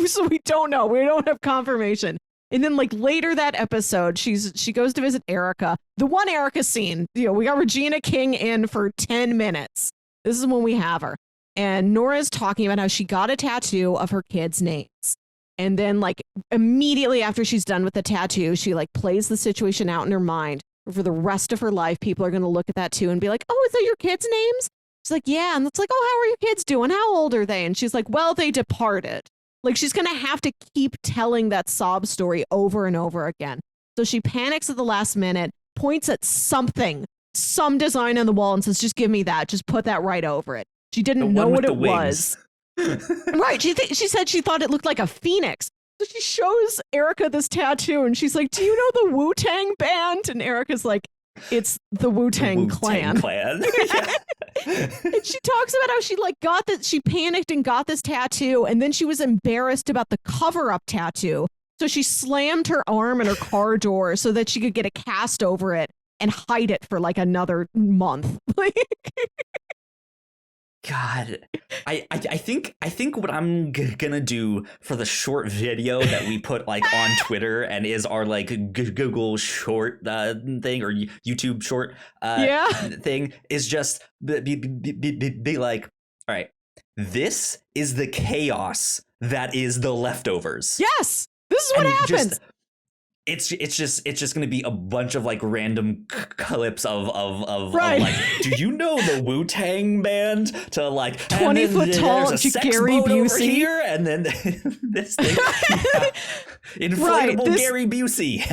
so we don't know. We don't have confirmation. And then like later that episode, she goes to visit Erica. The one Erica scene, we got Regina King in for 10 minutes. This is when we have her. And Nora's talking about how she got a tattoo of her kids' names. And then like immediately after she's done with the tattoo, she like plays the situation out in her mind. For the rest of her life, people are going to look at that too and be like, oh, is that your kids' names? She's like, yeah. And it's like, oh, how are your kids doing? How old are they? And she's like, well, they departed. Like she's going to have to keep telling that sob story over and over again. So she panics at the last minute, points at some design on the wall and says, just give me that. Just put that right over it. She didn't know what it was. Right. She said she thought it looked like a phoenix. So she shows Erica this tattoo and she's like, do you know the Wu-Tang band? And Erica's like, it's the Wu-Tang Clan. And she talks about how she like she panicked and got this tattoo, and then she was embarrassed about the cover-up tattoo. So she slammed her arm in her car door so that she could get a cast over it and hide it for like another month. God, I think what I'm gonna do for the short video that we put like on Twitter and is our like Google short thing or YouTube short thing is just be like, all right, this is the chaos that is the leftovers. Yes, this is what happens. It's just gonna be a bunch of like random clips of right. like, do you know the Wu-Tang band? To like 20-foot tall Gary Busey here, and then this thing, inflatable Gary Busey.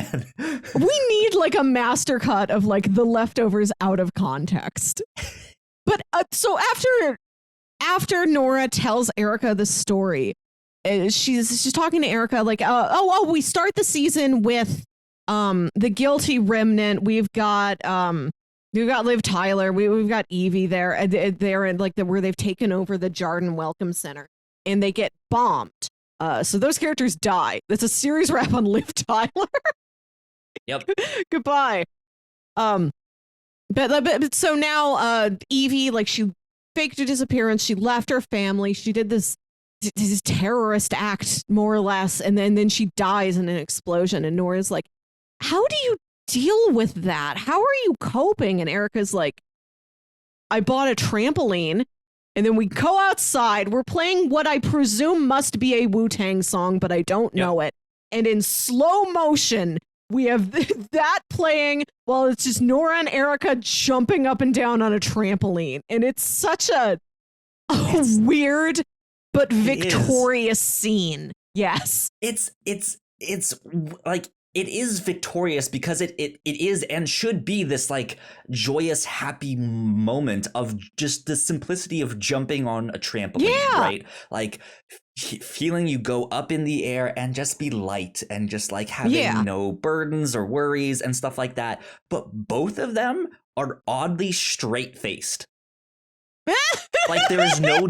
We need like a master cut of like the leftovers out of context. But so after Nora tells Erica the story. She's talking to Erica like, we start the season with the guilty remnant. We've got Liv Tyler. We've got Evie there. They're in like where they've taken over the Jarden Welcome Center and they get bombed. So those characters die. That's a series wrap on Liv Tyler. Yep. Goodbye. But so now Evie, like she faked her disappearance. She left her family. She did this terrorist act more or less, and then she dies in an explosion, and Nora's like, how do you deal with that? How are you coping? And Erica's like, I bought a trampoline, and then we go outside, we're playing what I presume must be a Wu-Tang song, but I don't know it, and in slow motion we have that playing while it's just Nora and Erica jumping up and down on a trampoline, and it's such a weird but victorious scene. Yes. It's like, it is victorious because it is and should be this like joyous, happy moment of just the simplicity of jumping on a trampoline, right? Like feeling you go up in the air and just be light and just like having no burdens or worries and stuff like that. But both of them are oddly straight-faced. Like there's no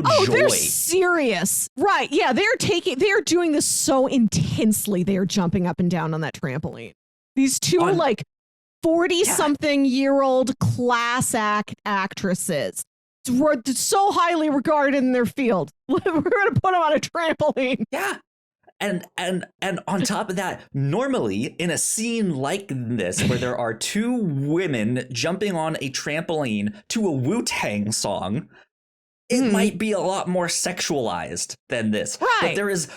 Oh, joy. they're serious. Right. Yeah, they're doing this so intensely. They're jumping up and down on that trampoline. These two are like 40-something-year-old class actresses. So highly regarded in their field. We're going to put them on a trampoline. Yeah. And on top of that, normally in a scene like this where there are two women jumping on a trampoline to a Wu-Tang song, it might be a lot more sexualized than this. Right. But there's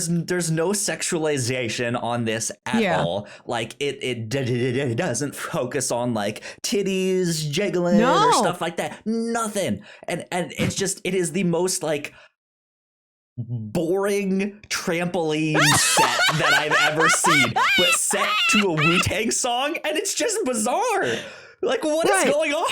no sexualization on this at all. Like it doesn't focus on like titties jiggling or stuff like that. Nothing. And it's just, it is the most like boring trampoline set that I've ever seen, but set to a Wu-Tang song, and it's just bizarre. Like, what is going on?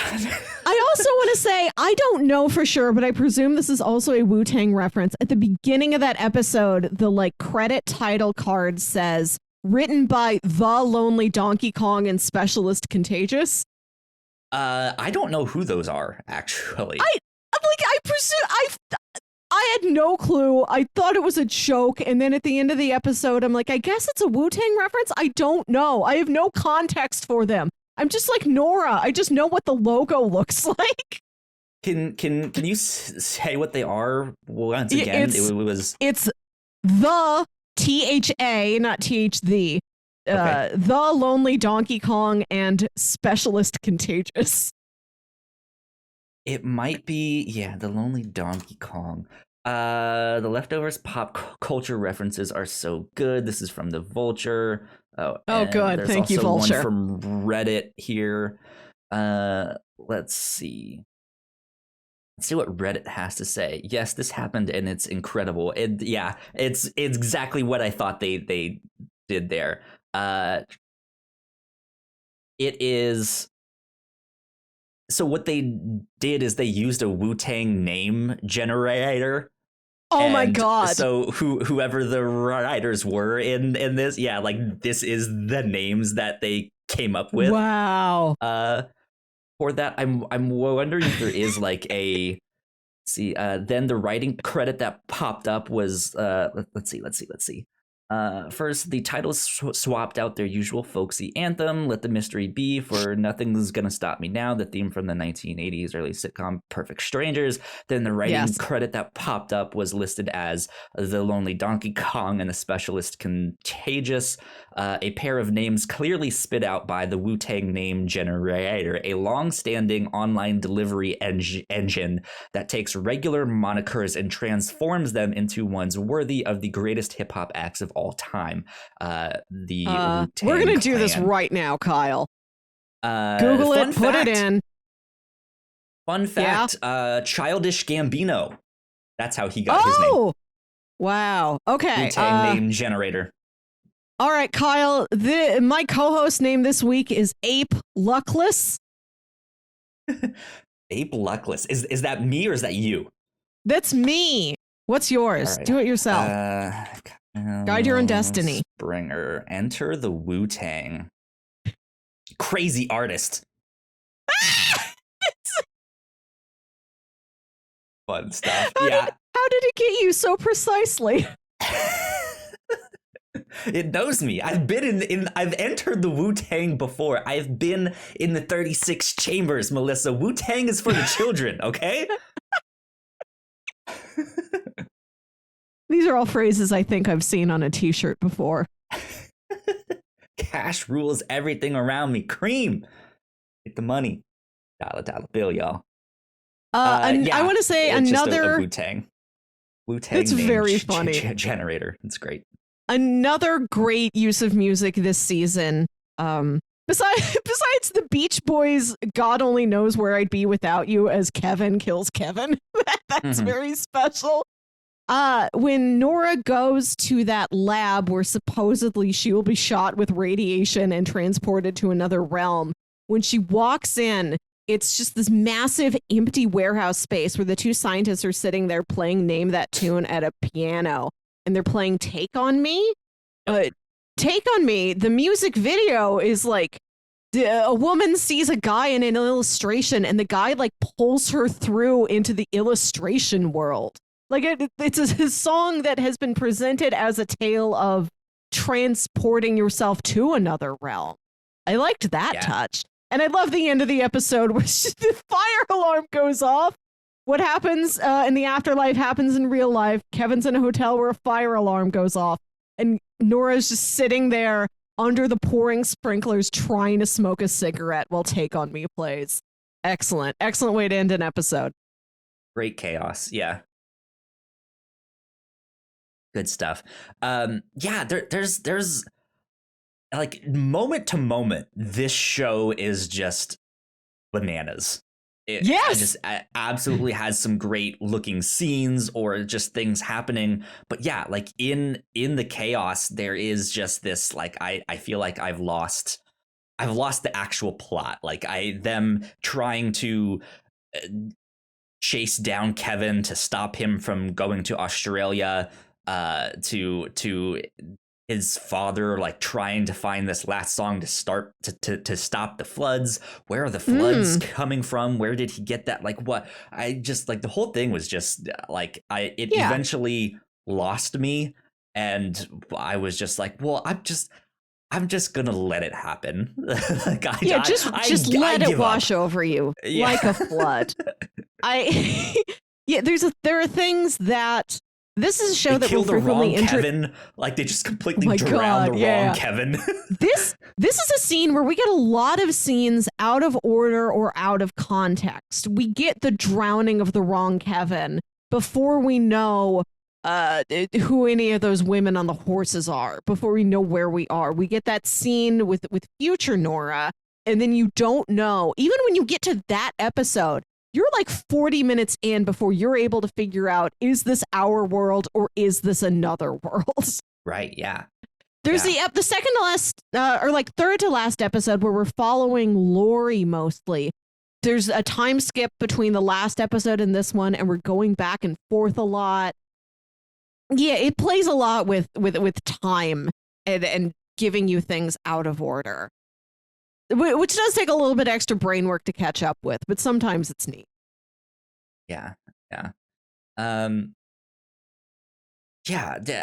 I also want to say, I don't know for sure, but I presume this is also a Wu-Tang reference. At the beginning of that episode, the like credit title card says, written by The Lonely Donkey Kong and Specialist Contagious. I don't know who those are, actually. I had no clue. I thought it was a joke. And then at the end of the episode, I'm like, I guess it's a Wu-Tang reference. I don't know. I have no context for them. I'm just like Nora. I just know what the logo looks like. Can you say what they are once again? It's the THA, not THD. The Lonely Donkey Kong and Specialist Contagious. It might be, The Lonely Donkey Kong. The Leftovers pop culture references are so good. This is from the Vulture. Oh, good. Thank you, Vulture. One from Reddit here. Let's see. Let's see what Reddit has to say. Yes, this happened and it's incredible. It's exactly what I thought they did there. It is. So what they did is they used a Wu-Tang name generator. Oh my God. So whoever the writers were in this, like this is the names that they came up with. Wow. For that, I'm wondering if there is like a then the writing credit that popped up was let's see. First, the titles swapped out their usual folksy anthem, Let the Mystery Be, for Nothing's Gonna Stop Me Now, the theme from the 1980s early sitcom Perfect Strangers. Then the writing credit that popped up was listed as The Lonely Donkey Kong and the Specialist Contagious, a pair of names clearly spit out by the Wu-Tang name generator, a long-standing online delivery engine that takes regular monikers and transforms them into ones worthy of the greatest hip-hop acts of all time. We're gonna do this right now, Kyle. Google it, put it in. Fun fact, Childish Gambino. That's how he got his name. Wow. Okay. Wu-Tang name generator. All right, Kyle. My co-host name this week is Ape Luckless. Ape Luckless. Is that me or is that you? That's me. What's yours? Right. Do it yourself. Guide your own destiny. Springer. Enter the Wu-Tang. Crazy artist. Fun stuff. How did it get you so precisely? It knows me. I've been I've entered the Wu-Tang before. I've been in the 36 chambers, Melissa. Wu-Tang is for the children, okay? These are all phrases I think I've seen on a t-shirt before. Cash rules everything around me. Cream. Get the money. Dollar bill, y'all. I want to say another Wu-Tang. Wu-Tang. It's very funny. Generator. It's great. Another great use of music this season. Besides the Beach Boys, God Only Knows Where I'd Be Without You as Kevin kills Kevin. That's very special. When Nora goes to that lab where supposedly she will be shot with radiation and transported to another realm, when she walks in, it's just this massive empty warehouse space where the two scientists are sitting there playing Name That Tune at a piano. And they're playing Take On Me. Take On Me, the music video is like A woman sees a guy in an illustration and the guy like pulls her through into the illustration world. Like it's a song that has been presented as a tale of transporting yourself to another realm. I liked that touch. And I love the end of the episode where the fire alarm goes off. What happens in the afterlife happens in real life. Kevin's in a hotel where a fire alarm goes off. And Nora's just sitting there under the pouring sprinklers trying to smoke a cigarette while Take On Me plays. Excellent. Excellent way to end an episode. Great chaos. Yeah. Good stuff. There's like moment to moment, this show is just bananas. It just absolutely has some great looking scenes or just things happening. But yeah, like in the chaos, there is just this like I feel like I've lost the actual plot. Like them trying to chase down Kevin to stop him from going to Australia, to his father like trying to find this last song to start to stop the floods. Where are the floods coming from? Where did he get that? Like what? I just like the whole thing was just like eventually lost me, and I was just like, well, I'm just gonna let it happen. Like, just let it wash over you like a flood. There are things that. This is a show that will frequently Kevin. Like they just completely drown the wrong Kevin. This is a scene where we get a lot of scenes out of order or out of context. We get the drowning of the wrong Kevin before we know who any of those women on the horses are, before we know where we are. We get that scene with future Nora, and then you don't know. Even when you get to that episode, you're like 40 minutes in before you're able to figure out, is this our world or is this another world? Right, yeah. There's the second to last, or like third to last episode where we're following Lori mostly. There's a time skip between the last episode and this one, and we're going back and forth a lot. Yeah, it plays a lot with time and giving you things out of order. Which does take a little bit extra brain work to catch up with, but sometimes it's neat. Yeah.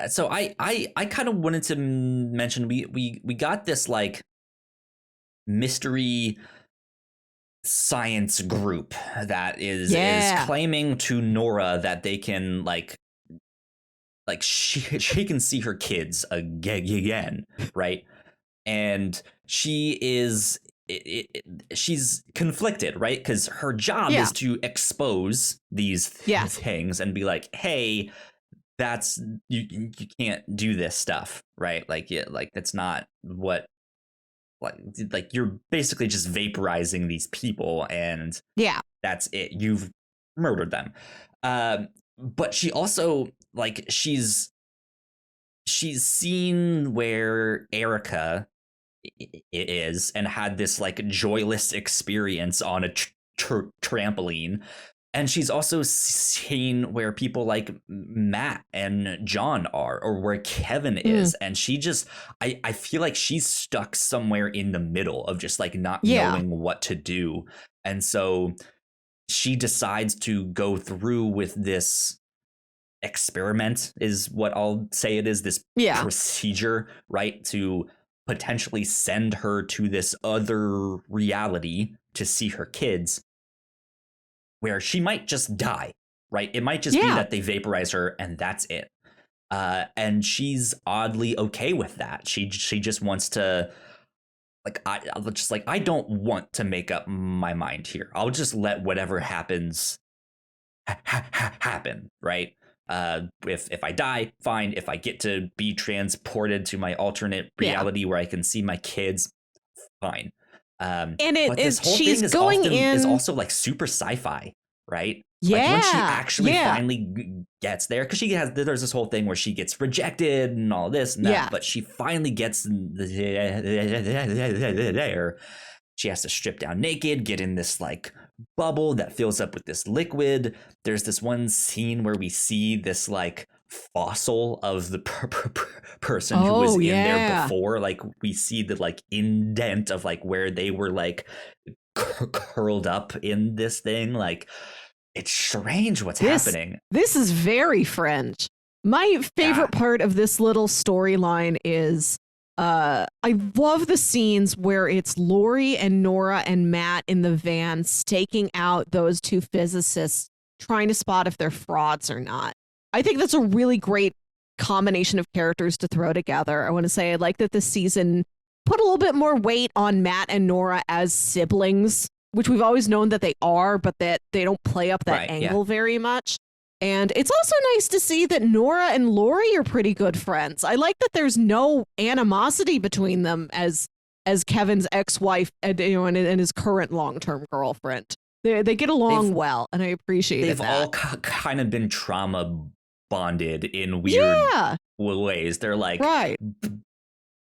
So I kind of wanted to mention we got this like mystery science group that is claiming to Nora that they can like she can see her kids again, right? And she's conflicted, right? Because her job is to expose these things and be like, hey, that's you can't do this stuff, right? Like that's not what like you're basically just vaporizing these people, and that's it. You've murdered them. But she also like she's seen where Erica is and had this like joyless experience on a trampoline, and she's also seen where people like Matt and John are, or where Kevin is, and she just I feel like she's stuck somewhere in the middle of just like not knowing what to do, and so she decides to go through with this experiment is what I'll say it is, this procedure, right, to potentially send her to this other reality to see her kids, where she might just die, right? It might just be that they vaporize her and that's it. And she's oddly okay with that. She just wants to I don't want to make up my mind here. I'll just let whatever happens happen, right? If I die, fine. If I get to be transported to my alternate reality where I can see my kids, fine. And but this whole she's thing going is also like super sci-fi, right? Yeah. Like when she actually finally gets there, because there's this whole thing where she gets rejected and all this and that, but she finally gets there. She has to strip down naked, get in this like bubble that fills up with this liquid. There's this one scene where we see this like fossil of the person who was in there before. Like we see the like indent of like where they were like curled up in this thing. Like it's strange what's happening. This is very French. My favorite part of this little storyline is I love the scenes where it's Lori and Nora and Matt in the van staking out those two physicists, trying to spot if they're frauds or not. I think that's a really great combination of characters to throw together. I want to say I like that this season put a little bit more weight on Matt and Nora as siblings, which we've always known that they are, but that they don't play up that angle very much. And it's also nice to see that Nora and Lori are pretty good friends. I like that there's no animosity between them as Kevin's ex-wife and his current long-term girlfriend. They get along well, and I appreciate that. They've all kind of been trauma bonded in weird ways. They're like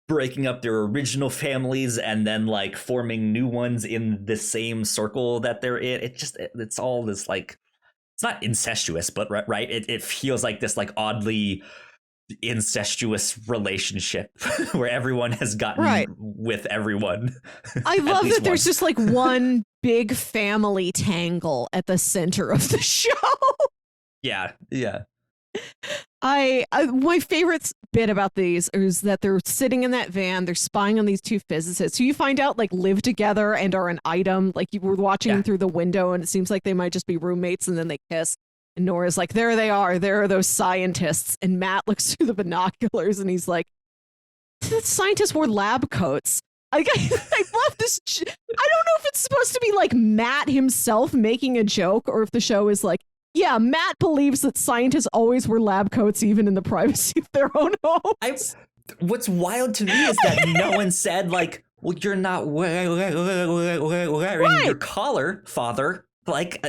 breaking up their original families and then like forming new ones in the same circle that they're in. It's all this like, it's not incestuous, but right, it feels like this like oddly incestuous relationship where everyone has gotten with everyone. I love that there's just like one big family tangle at the center of the show. Yeah. My favorite bit about these is that they're sitting in that van, they're spying on these two physicists who you find out like live together and are an item. Like you were watching them through the window and it seems like they might just be roommates, and then they kiss. And Nora's like, there they are. There are those scientists. And Matt looks through the binoculars and he's like, the scientists wore lab coats. I love this. I don't know if it's supposed to be like Matt himself making a joke or if the show is like, yeah, Matt believes that scientists always wear lab coats even in the privacy of their own homes. What's wild to me is that no one said like, well, you're not wearing your collar, father. Like,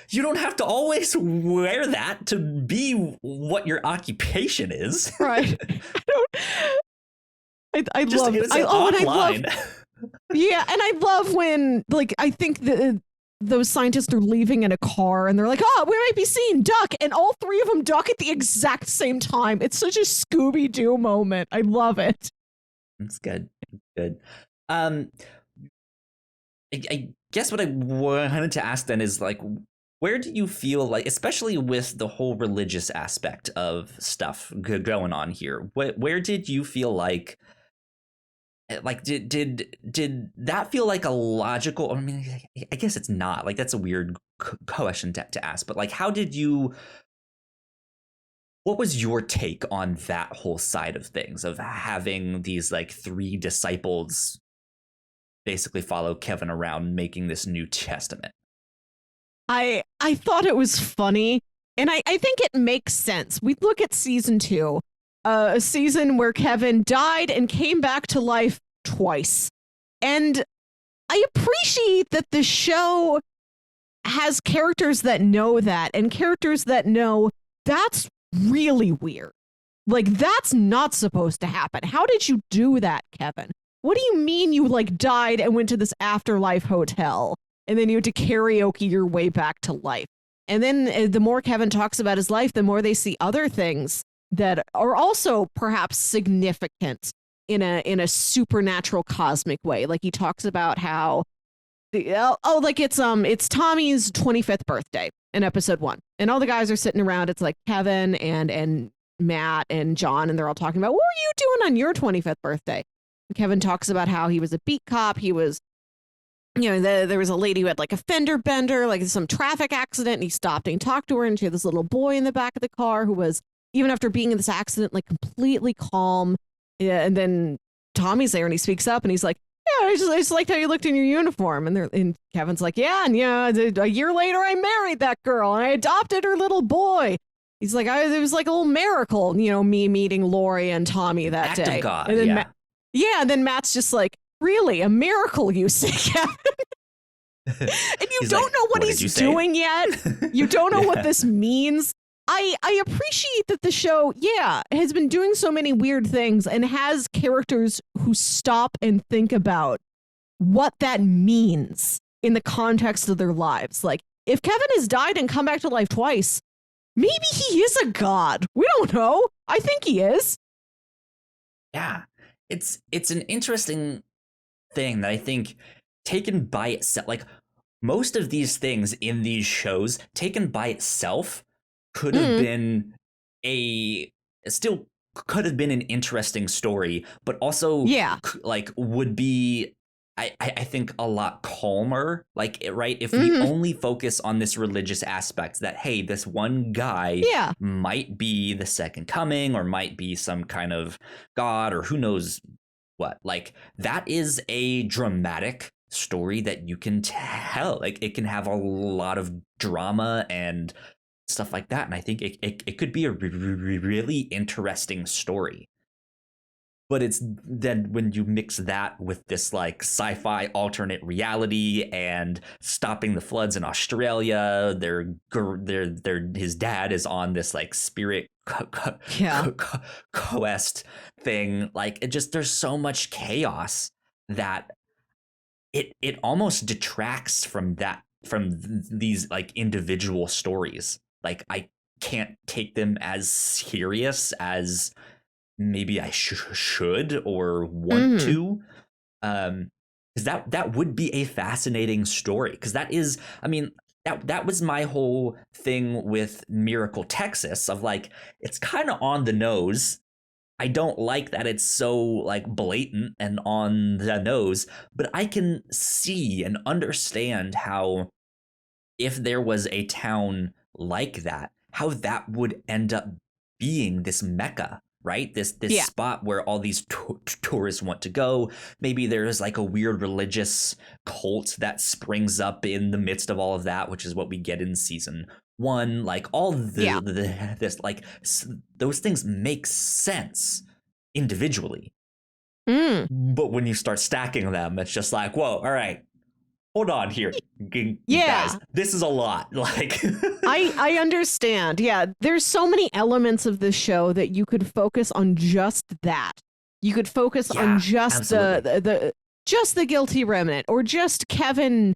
you don't have to always wear that to be what your occupation is. Right. I love it. Yeah, and I love when, like, I think those scientists are leaving in a car and they're like, oh, we might be seen, duck. And all three of them duck at the exact same time. It's such a Scooby-Doo moment. I love it. It's good. Good. I guess what I wanted to ask then is like, where do you feel like, especially with the whole religious aspect of stuff going on here, where did you feel like did that feel like a logical, I mean, I guess it's not, like that's a weird question to ask, but like what was your take on that whole side of things, of having these like three disciples basically follow Kevin around making this New Testament? I thought it was funny, and I think it makes sense. We look at season 2, a season where Kevin died and came back to life twice. And I appreciate that the show has characters that know that, and characters that know that's really weird. Like, that's not supposed to happen. How did you do that, Kevin? What do you mean you like died and went to this afterlife hotel and then you had to karaoke your way back to life? And then the more Kevin talks about his life, the more they see other things that are also perhaps significant in a supernatural cosmic way. Like he talks about how it's Tommy's 25th birthday in episode 1. And all the guys are sitting around. It's like Kevin and Matt and John, and they're all talking about, what were you doing on your 25th birthday? Kevin talks about how he was a beat cop. He was, there was a lady who had like a fender bender, like some traffic accident, and he stopped and talked to her, and she had this little boy in the back of the car who was, even after being in this accident, like completely calm. Yeah, and then Tommy's there and he speaks up and he's like, yeah, I just liked how you looked in your uniform. And Kevin's like, yeah, and a year later I married that girl and I adopted her little boy. He's like, it was like a little miracle, me meeting Lori and Tommy that day. Of God, and then and then Matt's just like, really, a miracle, you say, Kevin? And you don't know what he's doing yet. You don't know what this means. I appreciate that the show, has been doing so many weird things and has characters who stop and think about what that means in the context of their lives. Like, if Kevin has died and come back to life twice, maybe he is a god. We don't know. I think he is. Yeah, it's an interesting thing that I think taken by itself, like most of these things in these shows taken by itself could have been a still could have been an interesting story, but also like would be I think a lot calmer, like, right, if we only focus on this religious aspect that, hey, this one guy might be the second coming or might be some kind of god or who knows what, like that is a dramatic story that you can tell, like it can have a lot of drama and stuff like that, and I think it could be a really interesting story. But it's then when you mix that with this like sci-fi alternate reality and stopping the floods in Australia, his dad is on this like spirit quest thing, like it just, there's so much chaos that it almost detracts from these like individual stories. Like I can't take them as serious as maybe I should or want to, because that would be a fascinating story, because that is, I mean, that was my whole thing with Miracle Texas, of like, it's kind of on the nose. I don't like that it's so like blatant and on the nose, but I can see and understand how, if there was a town like that, how that would end up being this mecca, right? This spot where all these tourists want to go. Maybe there's like a weird religious cult that springs up in the midst of all of that, which is what we get in season 1. Like all this, like those things make sense individually. But when you start stacking them, it's just like, whoa, all right, hold on here, guys, this is a lot. Like I understand. Yeah, there's so many elements of this show that you could focus on just that. You could focus on just the guilty remnant, or just Kevin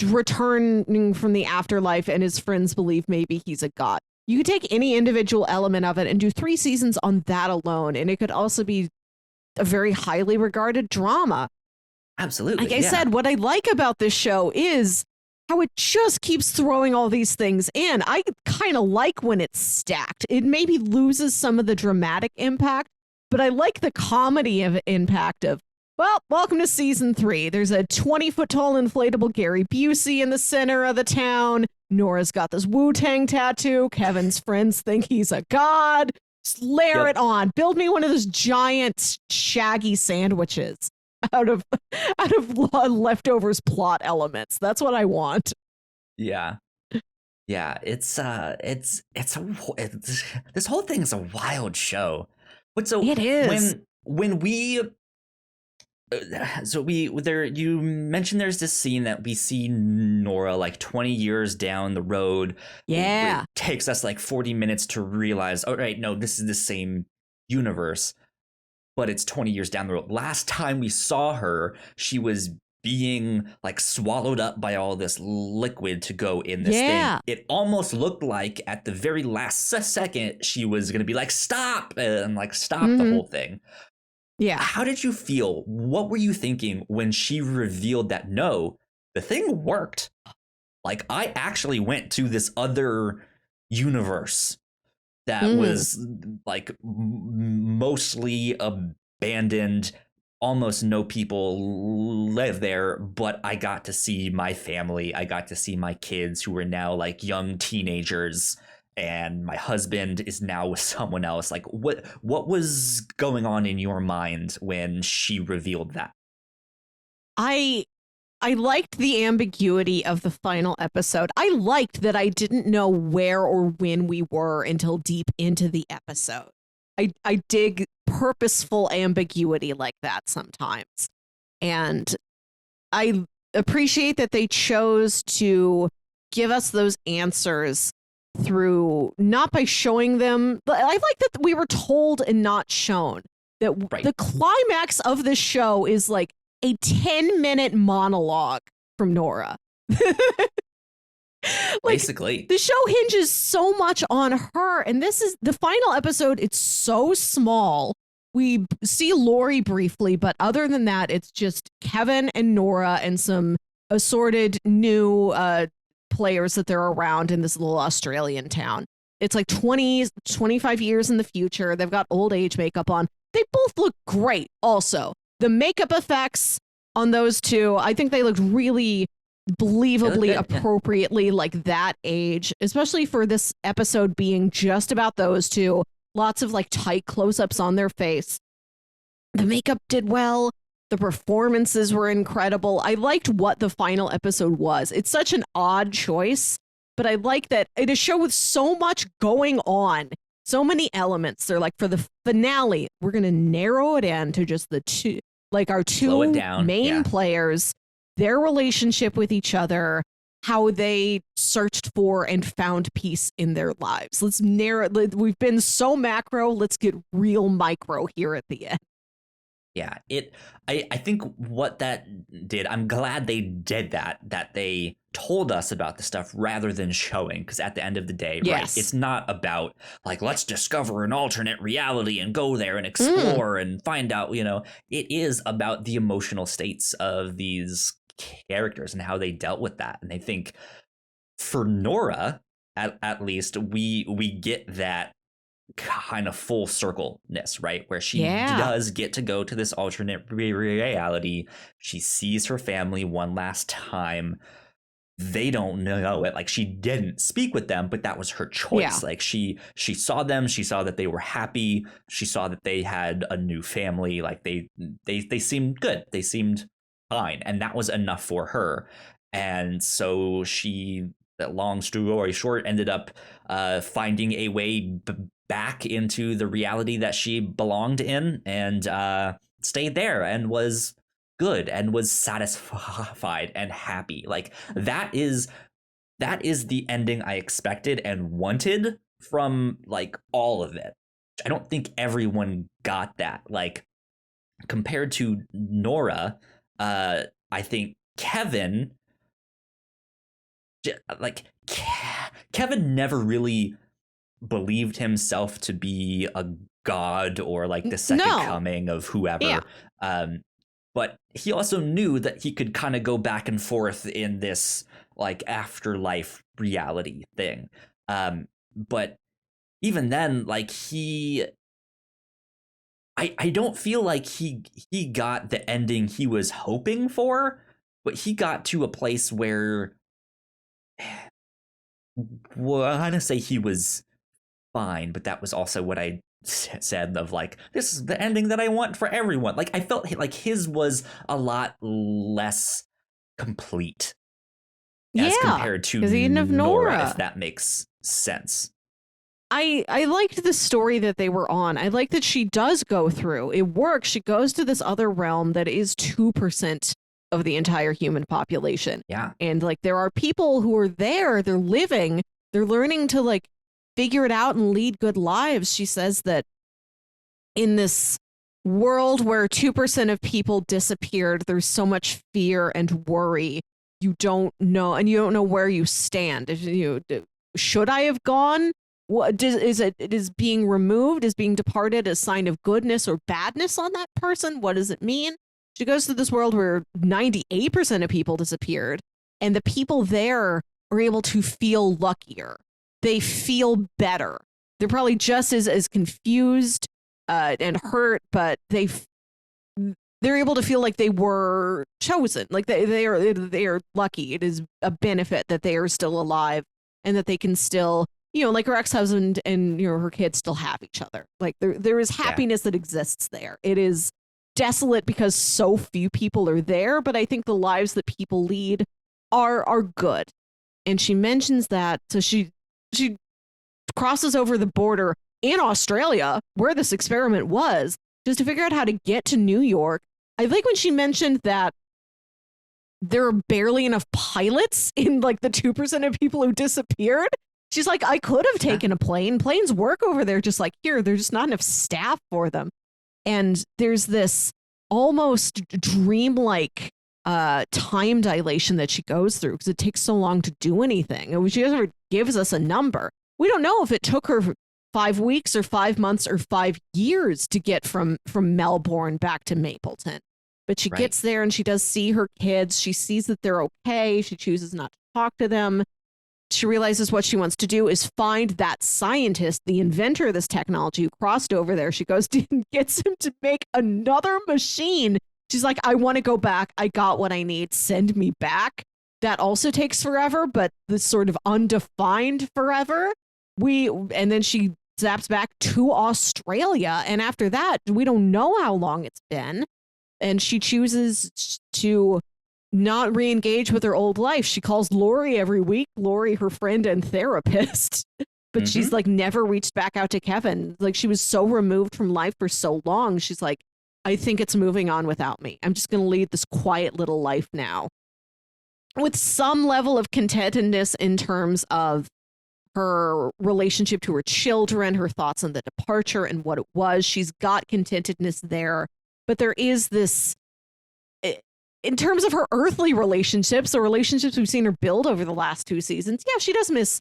returning from the afterlife and his friends believe maybe he's a god. You could take any individual element of it and do 3 seasons on that alone, and it could also be a very highly regarded drama. Absolutely. Like I said, what I like about this show is how it just keeps throwing all these things in. I kind of like when it's stacked. It maybe loses some of the dramatic impact, but I like the comedy of impact of, well, welcome to season 3. There's a 20-foot-tall inflatable Gary Busey in the center of the town. Nora's got this Wu-Tang tattoo. Kevin's friends think he's a god. Just layer it on. Build me one of those giant shaggy sandwiches out of leftovers plot elements. That's what I want. Yeah. It's this whole thing is a wild show. But so it is. when we you mentioned there's this scene that we see Nora like 20 years down the road. Yeah. It takes us like 40 minutes to realize, all right, no, this is the same universe, but it's 20 years down the road. Last time we saw her, she was being like swallowed up by all this liquid to go in this thing. It almost looked like at the very last second she was going to be like, stop, and like stop the whole thing. Yeah. How did you feel? What were you thinking when she revealed that, no, the thing worked? Like, I actually went to this other universe that was like mostly abandoned. Almost no people live there, but I got to see my family. I got to see my kids who are now like young teenagers, and my husband is now with someone else. Like, what was going on in your mind when she revealed that? I liked the ambiguity of the final episode. I liked that I didn't know where or when we were until deep into the episode. I dig purposeful ambiguity like that sometimes. And I appreciate that they chose to give us those answers through, not by showing them. I like that we were told and not shown. That the climax of this show is like a 10-minute monologue from Nora. Basically. The show hinges so much on her, and this is the final episode. It's so small. We see Lori briefly, but other than that, it's just Kevin and Nora and some assorted new players that they're around in this little Australian town. It's like 25 years in the future. They've got old age makeup on. They both look great also. The makeup effects on those two, I think they looked really believably appropriately like that age, especially for this episode being just about those two. Lots of like tight close-ups on their face. The makeup did well. The performances were incredible. I liked what the final episode was. It's such an odd choice, but I like that it is a show with so much going on, so many elements. They're like, for the finale, we're going to narrow it in to just the two, like our two main players, their relationship with each other, how they searched for and found peace in their lives. Let's narrow. We've been so macro. Let's get real micro here at the end. Yeah, I think what that did, I'm glad they did that they told us about the stuff rather than showing, because at the end of the day, right, it's not about like, let's discover an alternate reality and go there and explore and find out, it is about the emotional states of these characters and how they dealt with that. And I think for Nora, at least, we get that kind of full circleness, right, where she does get to go to this alternate reality. She sees her family one last time. They don't know it. Like, she didn't speak with them, but that was her choice. Like, she saw them. She saw that they were happy. She saw that they had a new family. Like, they seemed good. They seemed fine, and that was enough for her. And so she, long story short, ended up finding a way back into the reality that she belonged in, and stayed there and was good and was satisfied and happy. Like, that is the ending I expected and wanted from like all of it. I don't think everyone got that. Like, compared to Nora, I think Kevin never really believed himself to be a god or like the second coming of whoever. But he also knew that he could kind of go back and forth in this like afterlife reality thing. But even then, like, I don't feel like he got the ending he was hoping for, but he got to a place where, well, I'm gonna say he was fine, but that was also what I said of like, this is the ending that I want for everyone. Like, I felt like his was a lot less complete as compared to Nora, if that makes sense. I liked the story that they were on. I like that she does go through. It works. She goes to this other realm that is 2% of the entire human population. Yeah. And like, there are people who are there, they're living, they're learning to like figure it out and lead good lives. She says that in this world where 2% of people disappeared, there's so much fear and worry. You don't know, and you don't know where you stand. Should I have gone? What is being removed, is being departed a sign of goodness or badness on that person? What does it mean? She goes to this world where 98% of people disappeared, and the people there are able to feel luckier. They feel better. They're probably just as confused and hurt, but they're able to feel like they were chosen. Like they are lucky. It is a benefit that they are still alive and that they can still, like her ex-husband and her kids still have each other. Like there is happiness that exists there. It is desolate because so few people are there, but I think the lives that people lead are good. And she mentions that, so she crosses over the border in Australia, where this experiment was, just to figure out how to get to New York. I like when she mentioned that there are barely enough pilots in like the 2% of people who disappeared. She's like, I could have taken a plane. Planes work over there just like here. There's just not enough staff for them. And there's this almost dreamlike time dilation that she goes through because it takes so long to do anything. And she never gives us a number. We don't know if it took her 5 weeks or 5 months or 5 years to get from Melbourne back to Mapleton. But she gets there and she does see her kids. She sees that they're okay. She chooses not to talk to them. She realizes what she wants to do is find that scientist, the inventor of this technology who crossed over there. She goes and gets him to make another machine. She's like, I want to go back. I got what I need. Send me back. That also takes forever, but this sort of undefined forever. And then she zaps back to Australia. And after that, we don't know how long it's been. And she chooses to not re-engage with her old life. She calls Lori every week, Lori, her friend and therapist. But she's like never reached back out to Kevin. Like she was so removed from life for so long. She's like, I think it's moving on without me. I'm just going to lead this quiet little life now. With some level of contentedness in terms of her relationship to her children, her thoughts on the departure and what it was. She's got contentedness there. But there is this, in terms of her earthly relationships, the relationships we've seen her build over the last 2 seasons, yeah, she does miss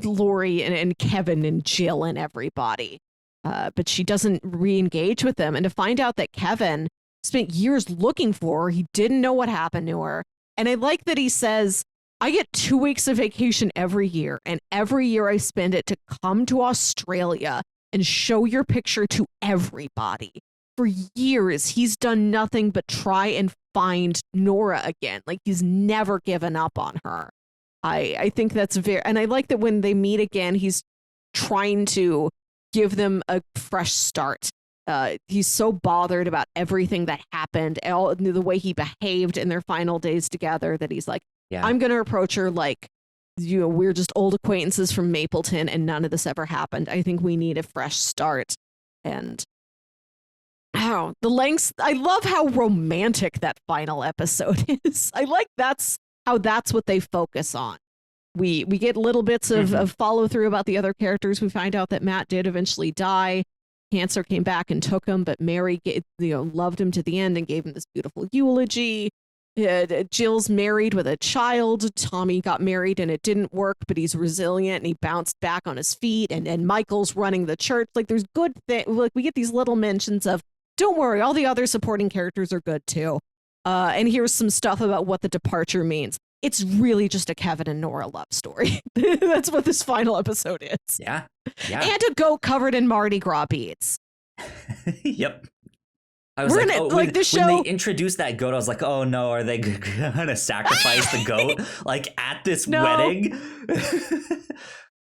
Lori and Kevin and Jill and everybody. But she doesn't re-engage with them. And to find out that Kevin spent years looking for her, he didn't know what happened to her. And I like that he says, I get 2 weeks of vacation every year, and every year I spend it to come to Australia and show your picture to everybody. For years, he's done nothing but try and find Nora again. Like, he's never given up on her. I think that's and I like that when they meet again, he's trying to give them a fresh start. He's so bothered about everything that happened, all the way he behaved in their final days together, that he's like, I'm going to approach her like, we're just old acquaintances from Mapleton and none of this ever happened. I think we need a fresh start. And the lengths, I love how romantic that final episode is. I like that's what they focus on. We get little bits of follow through about the other characters. We find out that Matt did eventually die. Cancer came back and took him, but Mary loved him to the end and gave him this beautiful eulogy. Jill's married with a child. Tommy got married and it didn't work, but he's resilient and he bounced back on his feet. And Michael's running the church. Like, there's good things. Like, we get these little mentions of, don't worry, all the other supporting characters are good too. And here's some stuff about what the departure means. It's really just a Kevin and Nora love story. That's what this final episode is. Yeah. And a goat covered in Mardi Gras beads. Yep. I was when they introduced that goat, I was like, oh no, are they gonna sacrifice the goat like at this wedding?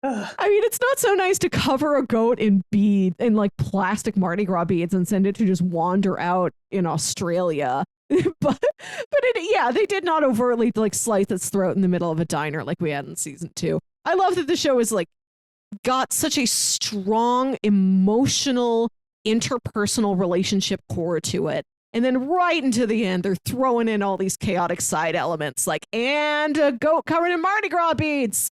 I mean, it's not so nice to cover a goat in like plastic Mardi Gras beads and send it to just wander out in Australia. but they did not overtly like slice its throat in the middle of a diner like we had in season 2. I love that the show is like got such a strong emotional interpersonal relationship core to it, and then right into the end they're throwing in all these chaotic side elements like, and a goat covered in Mardi Gras beads.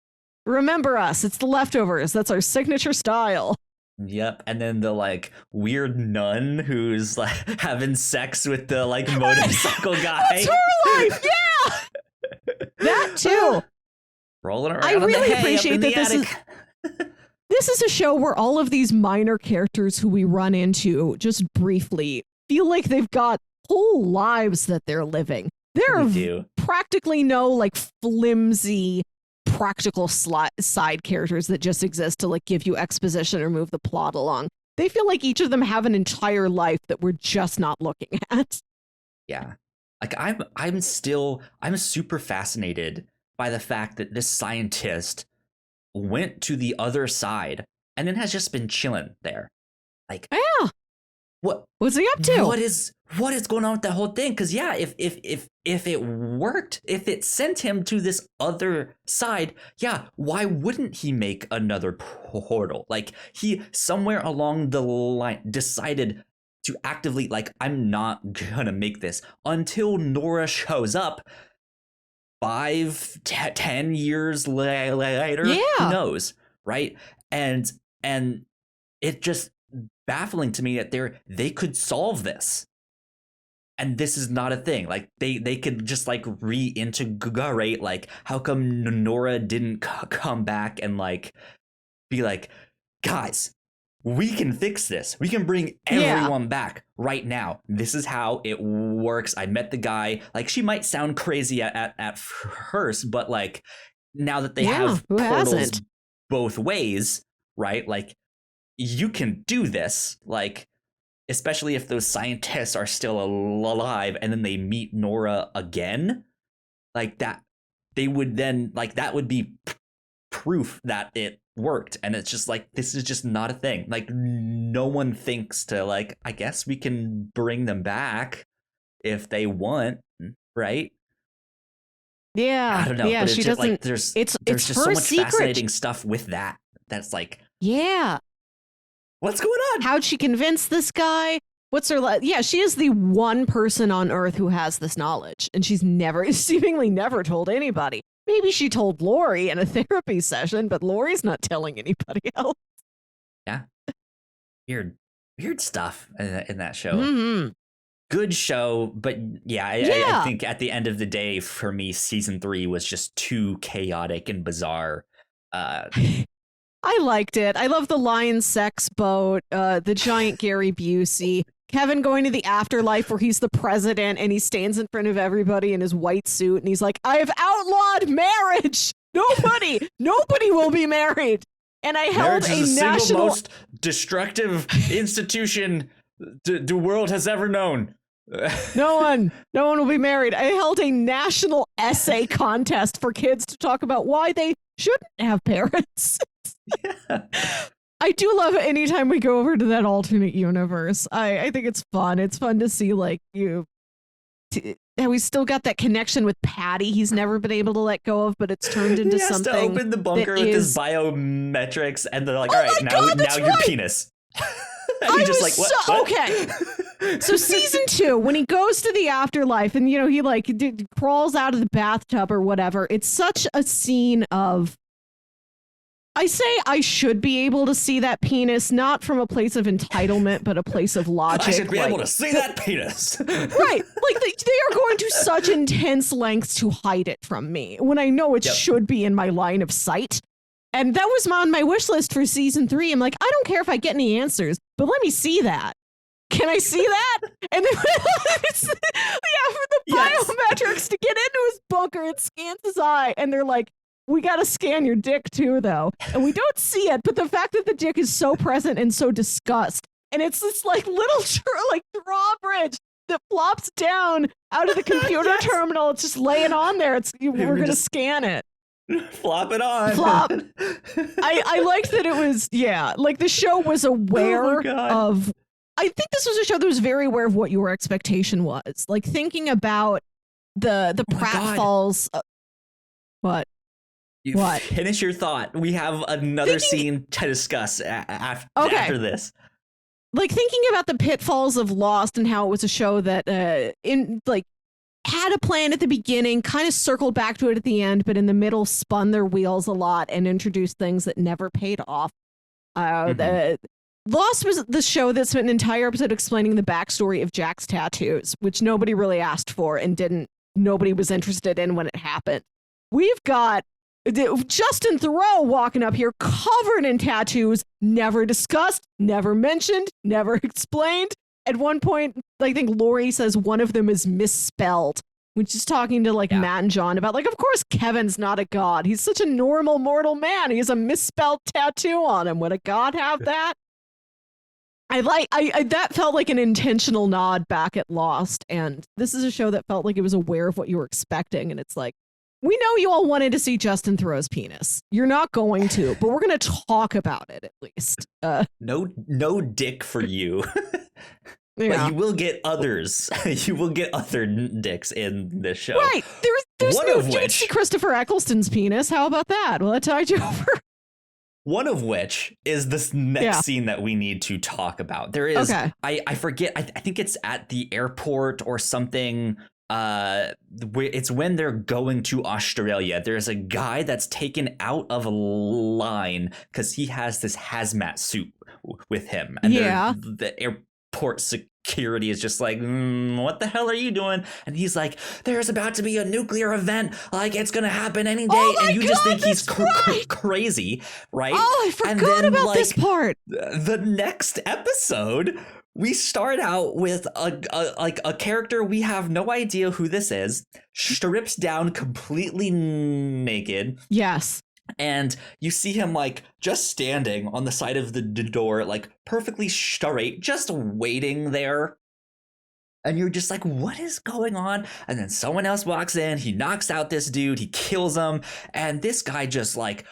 Remember us, it's the Leftovers, that's our signature style. Yep. And then the like weird nun who's like having sex with the like motorcycle guy. That's her life. Yeah. That too. Rolling around. I really appreciate that this is a show where all of these minor characters who we run into just briefly feel like they've got whole lives that they're living. There are practically no like flimsy practical side characters that just exist to like give you exposition or move the plot along. They feel like each of them have an entire life that we're just not looking at. Yeah. Like I'm super fascinated by the fact that this scientist went to the other side and then has just been chilling there. Like, yeah. What's he up to? What is going on with that whole thing? Because yeah, if it worked, if it sent him to this other side, yeah, why wouldn't he make another portal? Like, he somewhere along the line decided to actively like, I'm not gonna make this until Nora shows up 5-10 years later. Yeah. Who knows, right? And it just baffling to me that they could solve this. and this is not a thing. Like they could just like reintegrate. Like, how come Nora didn't come back and like be like, guys, we can fix this. We can bring everyone back right now. This is how it works. I met the guy. Like, she might sound crazy at first, but like now that they have portals both ways, right? Like, you can do this. Like, especially if those scientists are still alive and then they meet Nora again, like that, they would then like that would be proof that it worked. And it's just like, this is just not a thing. Like, no one thinks to like, I guess we can bring them back if they want, right? Yeah, I don't know. Yeah, but she just, doesn't. Like, there's it's just so her much secret. fascinating stuff with that. That's like, yeah. What's going on? How'd she convince this guy? What's her? Yeah, she is the one person on Earth who has this knowledge, and she's seemingly never told anybody. Maybe she told Lori in a therapy session, but Lori's not telling anybody else. Yeah, weird stuff in that show. Mm-hmm. Good show, but yeah, I think at the end of the day, for me, season 3 was just too chaotic and bizarre. I liked it. I love the lion sex boat, the giant Gary Busey, Kevin going to the afterlife where he's the president and he stands in front of everybody in his white suit and he's like, I have outlawed marriage. Nobody will be married. And I held Marriage is the single most destructive institution the world has ever known. No one will be married. I held a national essay contest for kids to talk about why they shouldn't have parents. Yeah. I do love it anytime we go over to that alternate universe. I think it's fun. It's fun to see like how he's still got that connection with Patty he's never been able to let go of, but it's turned into something. He has to open the bunker with his biometrics, and they're like, all right, now your penis. I was like, what? Okay. So season 2, when he goes to the afterlife and, he like crawls out of the bathtub or whatever, it's such a scene of, I say I should be able to see that penis, not from a place of entitlement, but a place of logic. I should be able to see that penis. Right. Like they are going to such intense lengths to hide it from me when I know it should be in my line of sight. And that was on my wish list for season 3. I'm like, I don't care if I get any answers, but let me see that. Can I see that? And then for the biometrics to get into his bunker, it scans his eye, and they're like, we got to scan your dick too, though. And we don't see it, but the fact that the dick is so present and so discussed, and it's this like little drawbridge that flops down out of the computer terminal. It's just laying on there. We're going to scan it. Flop it on. Flop. I liked that it was, like the show was aware of, I think this was a show that was very aware of what your expectation was. Like thinking about the pratfalls. What? What? Finish your thought. We have another scene to discuss after this. Like thinking about the pitfalls of Lost and how it was a show that had a plan at the beginning, kind of circled back to it at the end, but in the middle spun their wheels a lot and introduced things that never paid off. Lost was the show that spent an entire episode explaining the backstory of Jack's tattoos, which nobody really asked for and nobody was interested in when it happened. We've got Justin Theroux walking up here covered in tattoos, never discussed, never mentioned, never explained. At one point, I think Lori says one of them is misspelled, which is talking to Matt and John about of course Kevin's not a god. He's such a normal mortal man. He has a misspelled tattoo on him. Would a god have that? That felt like an intentional nod back at Lost, and this is a show that felt like it was aware of what you were expecting, and it's like, we know you all wanted to see Justin Theroux's penis. You're not going to, but we're going to talk about it at least. No dick for you. But you will get others. You will get other dicks in this show. Right. There's no see Christopher Eccleston's penis. How about that? Will that tide you over? One of which is this next scene that we need to talk about. There is, I forget, I think it's at the airport or something. It's when they're going to Australia. There's a guy that's taken out of a line because he has this hazmat suit with him. And the port security is just like, what the hell are you doing? And he's like, there's about to be a nuclear event, like it's gonna happen any day. And you just think he's crazy, right? Oh, I forgot about this part. The next episode, we start out with a character we have no idea who this is, strips down completely naked. Yes. And you see him like just standing on the side of the door, like perfectly straight, just waiting there. And you're just like, what is going on? And then someone else walks in, he knocks out this dude, he kills him, and this guy just like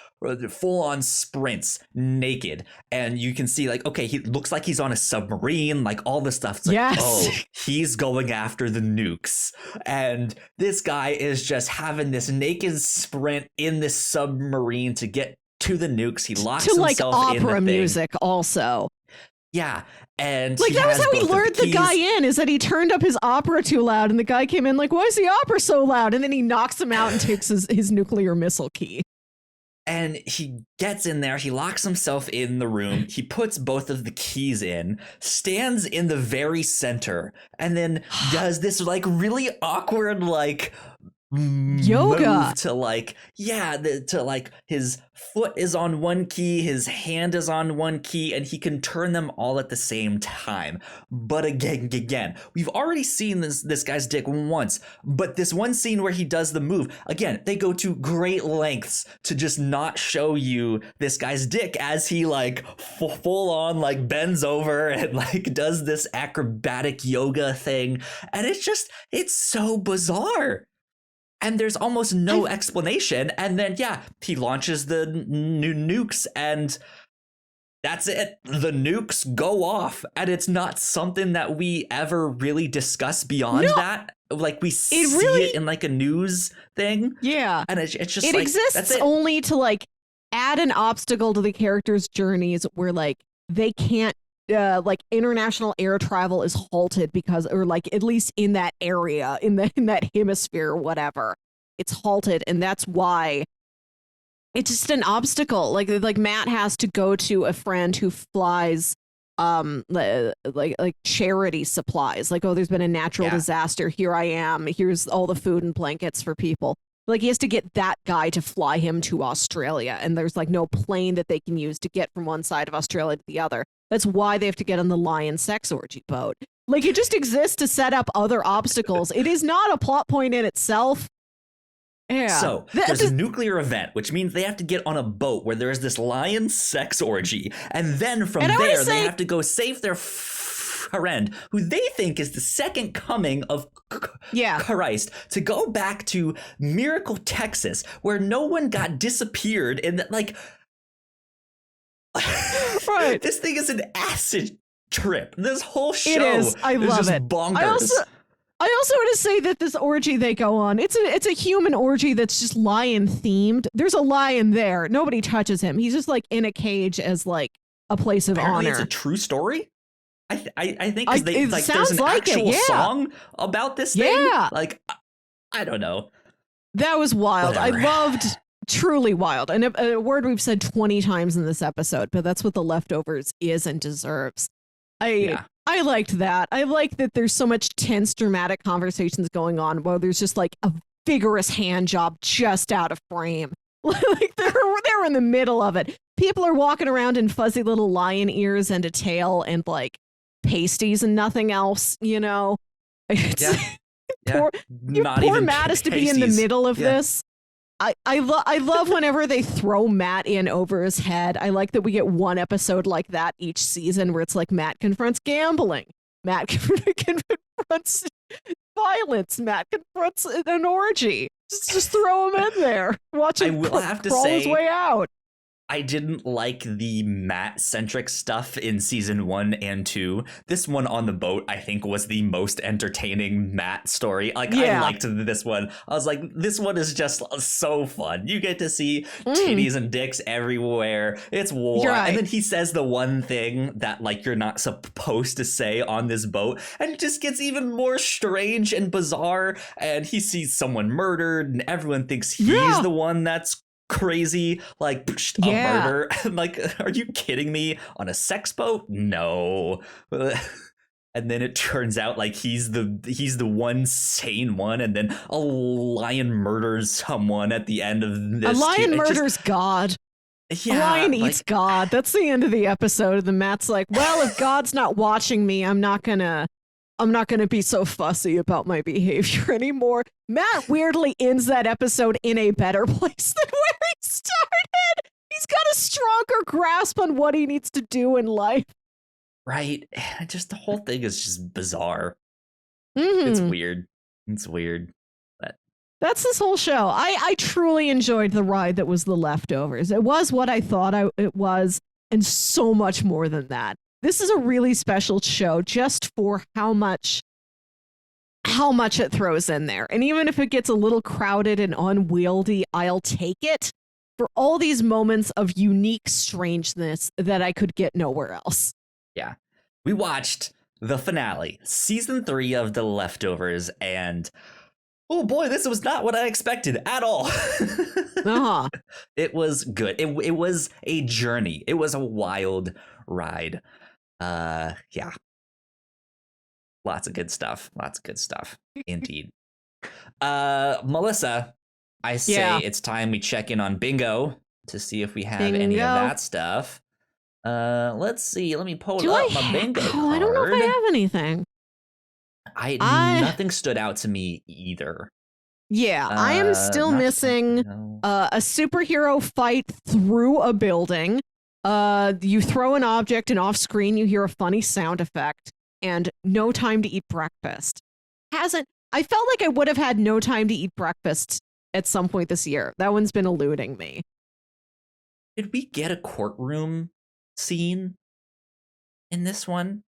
full on sprints naked. And you can see like, okay, he looks like he's on a submarine, like all this stuff. It's like, yes. Oh, he's going after the nukes. And this guy is just having this naked sprint in this submarine to get to the nukes. He locks himself in the thing. To like opera music also. Yeah. And like that was how he lured the guy in, is that he turned up his opera too loud and the guy came in like, why is the opera so loud? And then he knocks him out and takes his nuclear missile key. And he gets in there, he locks himself in the room, he puts both of the keys in, stands in the very center, and then does this like really awkward like yoga move to like, to like his foot is on one key, his hand is on one key, and he can turn them all at the same time. But again, we've already seen this guy's dick once, but this one scene where he does the move, again, they go to great lengths to just not show you this guy's dick as he like full on like bends over and like does this acrobatic yoga thing. And it's so bizarre. And there's almost no explanation. And then, he launches the nukes and that's it. The nukes go off. And it's not something that we ever really discuss beyond that. Like we see it in like a news thing. Yeah. And it's just it like, exists that's it. Only to like add an obstacle to the characters' journeys where like they can't like international air travel is halted because, or like at least in that area, in that hemisphere or whatever, it's halted, and that's why it's just an obstacle. Like Matt has to go to a friend who flies like charity supplies, like, oh, there's been a natural disaster, here I am, here's all the food and blankets for people. Like he has to get that guy to fly him to Australia, and there's like no plane that they can use to get from one side of Australia to the other. That's why they have to get on the lion sex orgy boat. Like it just exists to set up other obstacles. It is not a plot point in itself. Yeah. So there's a nuclear event, which means they have to get on a boat where there's this lion sex orgy. And then from there, they have to go save their friend, who they think is the second coming of Christ, to go back to Miracle, Texas, where no one got disappeared. And like, right. This thing is an acid trip. This whole show it is. I love it. Bonkers. I also want to say that this orgy they go on, it's a human orgy that's just lion themed. There's a lion there. Nobody touches him. He's just like in a cage as like a place of Apparently honor. It's a true story. I think because there's an actual song about this thing. Yeah. Like, I don't know. That was wild. Whatever. I loved truly wild. And a word we've said 20 times in this episode, but that's what The Leftovers is and deserves. I liked that. I like that there's so much tense, dramatic conversations going on while there's just like a vigorous hand job just out of frame. Like they're in the middle of it. People are walking around in fuzzy little lion ears and a tail and like pasties and nothing else, you know? Poor Matt is to be in the middle of this. I love whenever they throw Matt in over his head. I like that we get one episode like that each season where it's like Matt confronts gambling, Matt confronts violence, Matt confronts an orgy. Just throw him in there. Watch him crawl his way out. I didn't like the Matt-centric stuff in season 1 and 2. This one on the boat, I think, was the most entertaining Matt story. Like, I liked this one. I was like, this one is just so fun. You get to see titties and dicks everywhere. It's war. Right. And then he says the one thing that, like, you're not supposed to say on this boat. And it just gets even more strange and bizarre. And he sees someone murdered, and everyone thinks he's the one that's crazy, like a murder. Like, are you kidding me? On a sex boat? No. and then it turns out like he's the one sane one, and then a lion murders someone at the end of this. A lion murders God. Yeah, a lion eats God. That's the end of the episode. And then Matt's like, well, if God's not watching me, I'm not gonna be so fussy about my behavior anymore. Matt weirdly ends that episode in a better place than where he started. He's got a stronger grasp on what he needs to do in life. Right. Just the whole thing is just bizarre. Mm-hmm. It's weird. But that's this whole show. I truly enjoyed the ride that was The Leftovers. It was what I thought it was, and so much more than that. This is a really special show just for how much it throws in there. And even if it gets a little crowded and unwieldy, I'll take it for all these moments of unique strangeness that I could get nowhere else. Yeah. We watched the finale, season 3 of The Leftovers, and oh boy, this was not what I expected at all. Uh-huh. It was good. It was a journey. It was a wild ride. Yeah. Lots of good stuff. Indeed. Melissa, I say it's time we check in on bingo to see if we have any of that stuff. Let's see. Let me pull up my bingo card. I don't know if I have anything. Nothing stood out to me either. Yeah, I am still missing a superhero fight through a building. You throw an object and off screen you hear a funny sound effect, and no time to eat breakfast. I felt like I would have had no time to eat breakfast at some point this year. That one's been eluding me. Did we get a courtroom scene in this one?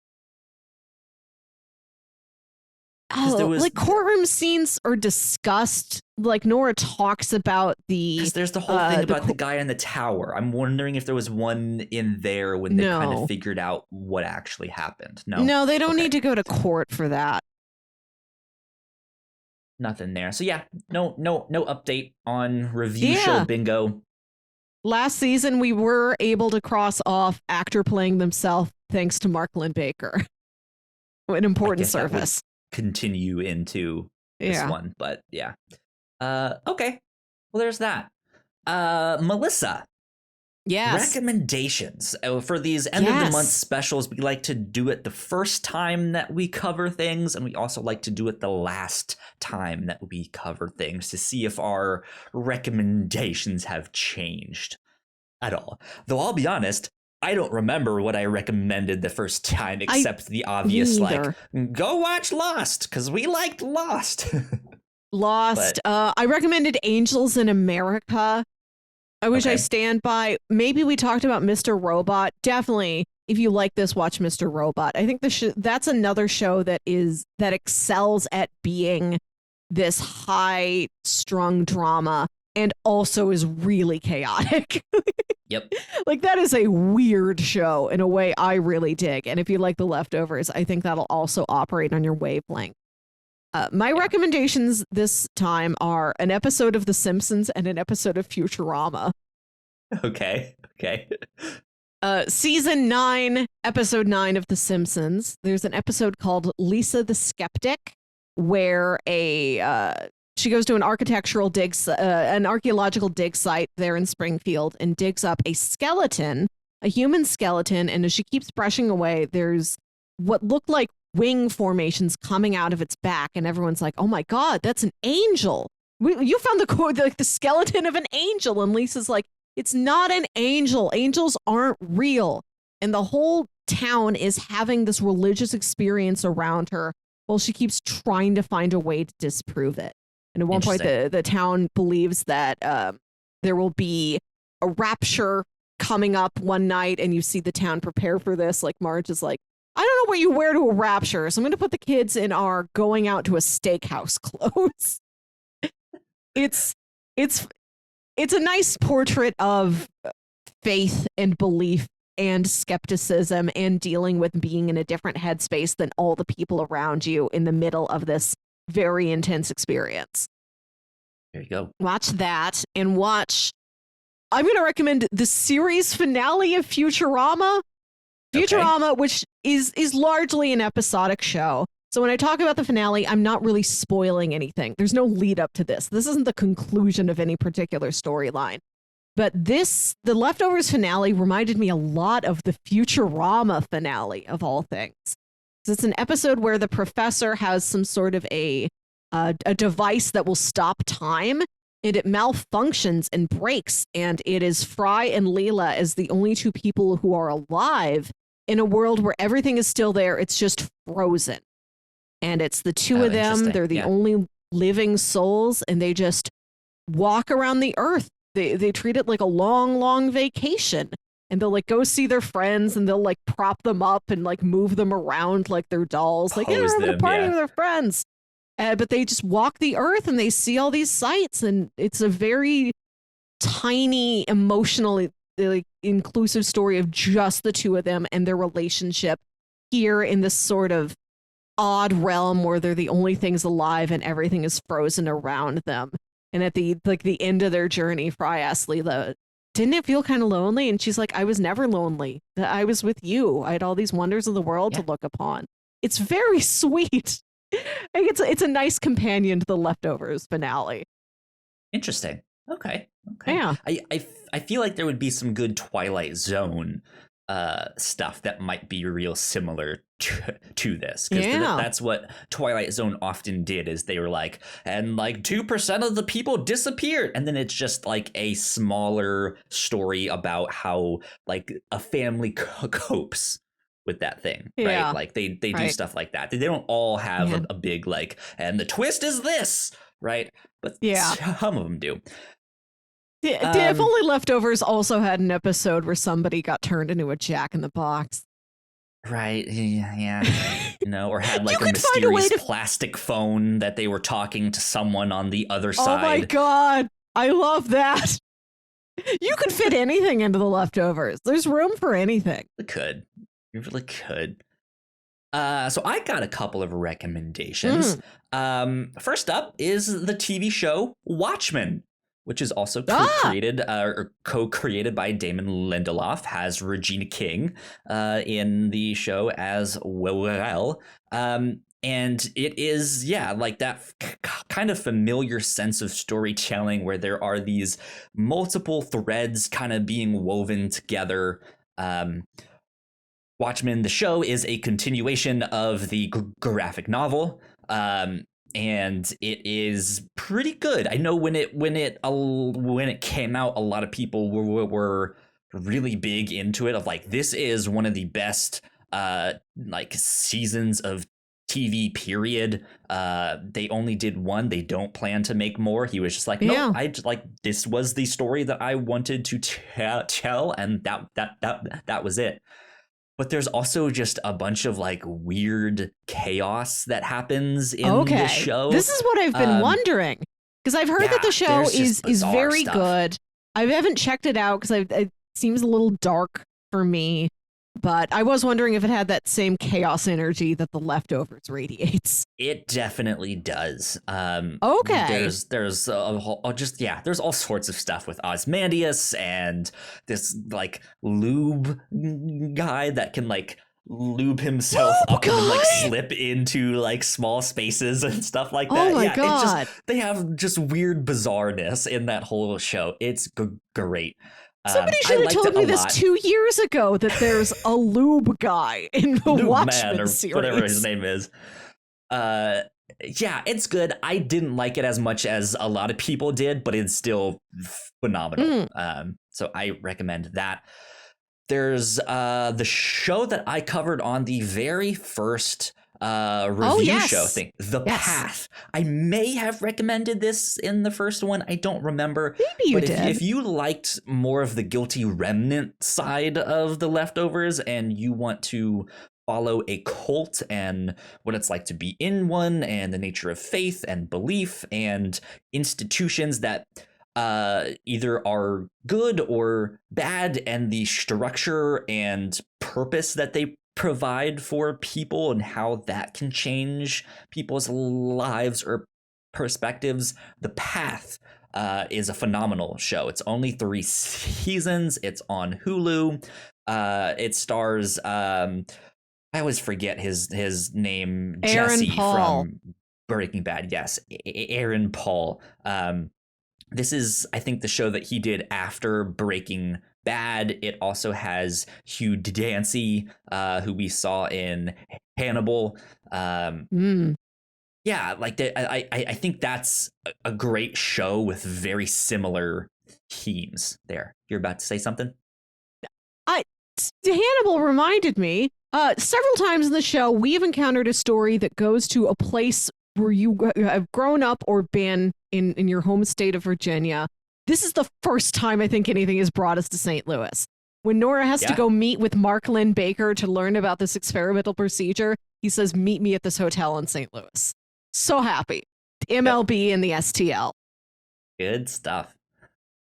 Like courtroom scenes are discussed. Like Nora talks about because there's the whole thing about the guy in the tower. I'm wondering if there was one in there when they kind of figured out what actually happened. No, they don't need to go to court for that. Nothing there. So yeah, no update on review show bingo. Last season, we were able to cross off actor playing themselves thanks to Mark Lindbaker. An important service. Continue into this one, but yeah. Okay. Well, there's that. Melissa. Yes. Recommendations for these end of the month specials. We like to do it the first time that we cover things, and we also like to do it the last time that we cover things to see if our recommendations have changed at all. Though I'll be honest, I don't remember what I recommended the first time, except the obvious, like, go watch Lost, because we liked Lost. Lost. I recommended Angels in America, which I stand by. Maybe we talked about Mr. Robot. Definitely, if you like this, watch Mr. Robot. I think that's another show that excels at being this high-strung drama and also is really chaotic. Yep. Like, that is a weird show in a way I really dig. And if you like The Leftovers, I think that'll also operate on your wavelength. My recommendations this time are an episode of The Simpsons and an episode of Futurama. Okay. Season 9, episode 9 of The Simpsons. There's an episode called Lisa the Skeptic, where she goes to an archaeological dig site there in Springfield and digs up a human skeleton. And as she keeps brushing away, there's what looked like wing formations coming out of its back, and everyone's like, "Oh my God, that's an angel! You found the skeleton of an angel." And Lisa's like, "It's not an angel. Angels aren't real." And the whole town is having this religious experience around her while she keeps trying to find a way to disprove it. And at one point, the town believes that there will be a rapture coming up one night, and you see the town prepare for this. Like, Marge is like, "I don't know what you wear to a rapture, so I'm going to put the kids in our going out to a steakhouse clothes." It's a nice portrait of faith and belief and skepticism and dealing with being in a different headspace than all the people around you in the middle of this very intense experience. There you go. Watch that, and I'm going to recommend the series finale of Futurama. Futurama, which is largely an episodic show. So when I talk about the finale, I'm not really spoiling anything. There's no lead up to this. This isn't the conclusion of any particular storyline. But the Leftovers finale reminded me a lot of the Futurama finale of all things. It's an episode where the professor has some sort of a device that will stop time, and it malfunctions and breaks, and it is Fry and Leela as the only two people who are alive in a world where everything is still there. It's just frozen. And it's the two of them. They're the only living souls, and they just walk around the earth. They treat it like a long, long vacation. And they'll like go see their friends, and they'll like prop them up and like move them around like they're dolls. Like, they're having a party with their friends. But they just walk the earth and they see all these sights. And it's a very tiny, emotionally like, inclusive story of just the two of them and their relationship here in this sort of odd realm where they're the only things alive and everything is frozen around them. And at the end of their journey, Fry asks Leela, didn't it feel kind of lonely? And she's like, I was never lonely. I was with you. I had all these wonders of the world to look upon. It's very sweet. I think it's a nice companion to the Leftovers finale. Interesting. Okay. Yeah. I feel like there would be some good Twilight Zone stuff that might be real similar to this, because that's what Twilight Zone often did, is they were like, and like 2% of the people disappeared, and then it's just like a smaller story about how like a family copes with that thing, right? Like they do stuff like that. They don't all have a big like, and the twist is this, right? But some of them do. Yeah, if only Leftovers also had an episode where somebody got turned into a Jack in the Box. Right. Yeah. Or had like a mysterious plastic phone that they were talking to someone on the other side. Oh my God. I love that. You could fit anything into the Leftovers. There's room for anything. You really could. So I got a couple of recommendations. First up is the TV show Watchmen, which is also co-created by Damon Lindelof, has Regina King in the show as well. And it is, like that kind of familiar sense of storytelling where there are these multiple threads kind of being woven together. Watchmen the Show is a continuation of the graphic novel. And it is pretty good. I know when it came out, a lot of people were really big into it. Of like, this is one of the best like seasons of TV. Period. They only did one. They don't plan to make more. He was just like, no, I just like, this was the story that I wanted to tell, and that was it. But there's also just a bunch of like weird chaos that happens in the show. This is what I've been wondering, because I've heard that the show is very good. I haven't checked it out because it seems a little dark for me, but I was wondering if it had that same chaos energy that the Leftovers radiates. It definitely does. There's there's all sorts of stuff with Ozymandias and this like lube guy that can like lube himself up and like slip into like small spaces and stuff like that. Oh my God. They have just weird bizarreness in that whole show. It's great. Somebody should have told me this 2 years ago, that there's a lube guy in the Watchmen series. Whatever his name is. It's good. I didn't like it as much as a lot of people did, but it's still phenomenal. So I recommend that. There's the show that I covered on the very first review show thing, The Path. I may have recommended this in the first one. I don't remember. Maybe you did. If you liked more of the guilty remnant side of The Leftovers and you want to follow a cult and what it's like to be in one and the nature of faith and belief and institutions that either are good or bad, and the structure and purpose that they provide for people and how that can change people's lives or perspectives, The Path is a phenomenal show. It's only 3 seasons. It's on Hulu. It stars I always forget his name, Aaron Jesse Paul. from Breaking Bad. Yes, Aaron Paul. This is, I think, the show that he did after Breaking Bad. It also has Hugh Dancy, who we saw in Hannibal. Yeah, like I think that's a great show with very similar themes. There, you're about to say something? I Hannibal reminded me several times in the show we've encountered a story that goes to a place where you have grown up or been in your home state of Virginia. This is the first time I think anything has brought us to St. Louis. When Nora has to go meet with Mark Lynn Baker to learn about this experimental procedure, he says, meet me at this hotel in St. Louis. So happy. MLB and the STL. Good stuff.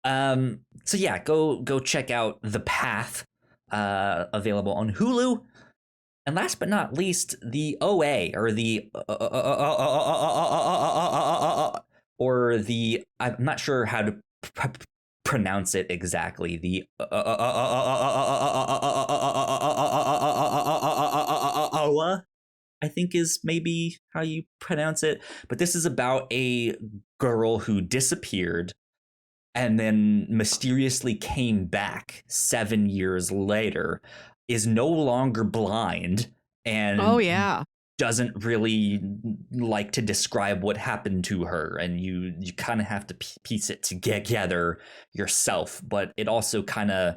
So yeah, go check out The Path, available on Hulu. And last but not least, the OA, or the I'm not sure how to pronounce it exactly. The OA, I think, is maybe how you pronounce it. But this is about a girl who disappeared and then mysteriously came back 7 years later, is no longer blind, and doesn't really like to describe what happened to her, and you kind of have to piece it together yourself. But it also kind of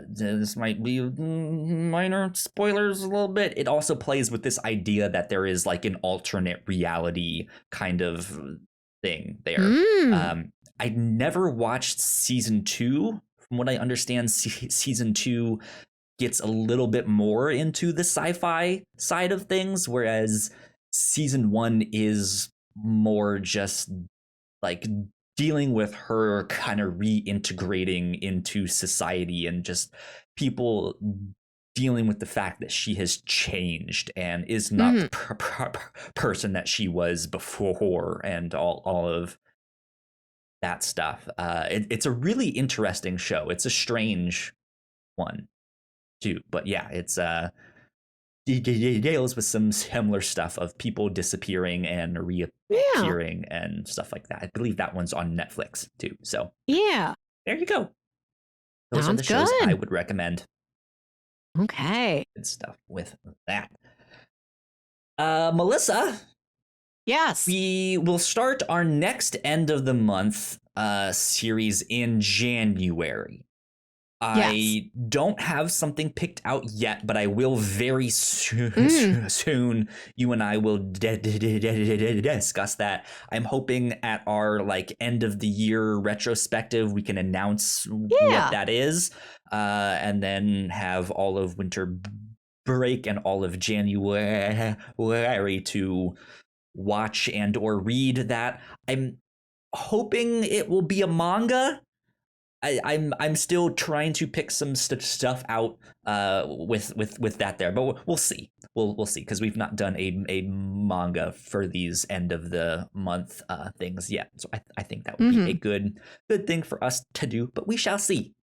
this might be minor spoilers a little bit. It also plays with this idea that there is like an alternate reality kind of thing there. I never watched season 2. From what I understand, season 2 gets a little bit more into the sci-fi side of things, whereas season 1 is more just like dealing with her kind of reintegrating into society and just people dealing with the fact that she has changed and is not the person that she was before, and all of that stuff. It's a really interesting show. It's a strange one too, but yeah, it's deals with some similar stuff of people disappearing and reappearing and stuff like that. I believe that one's on Netflix too. So there you go. Those are the shows I would recommend. Okay. Good stuff with that. Melissa. Yes. We will start our next end of the month series in January. I don't have something picked out yet, but I will very soon. You and I will discuss that. I'm hoping at our like end of the year retrospective, we can announce what that is, and then have all of winter break and all of January to watch and or read that. I'm hoping it will be a manga. I'm still trying to pick some stuff out with that there, but we'll see. We'll see, because we've not done a manga for these end of the month things yet. So I think that would be a good thing for us to do, but we shall see.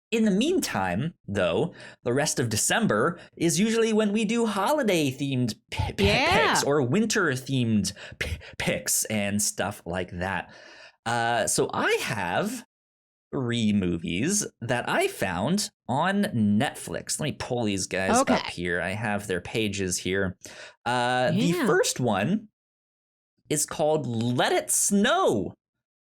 In the meantime, though, the rest of December is usually when we do holiday-themed picks or winter-themed picks and stuff like that. So I have 3 movies that I found on Netflix. Let me pull these guys up here. I have their pages here. The first one is called Let It Snow.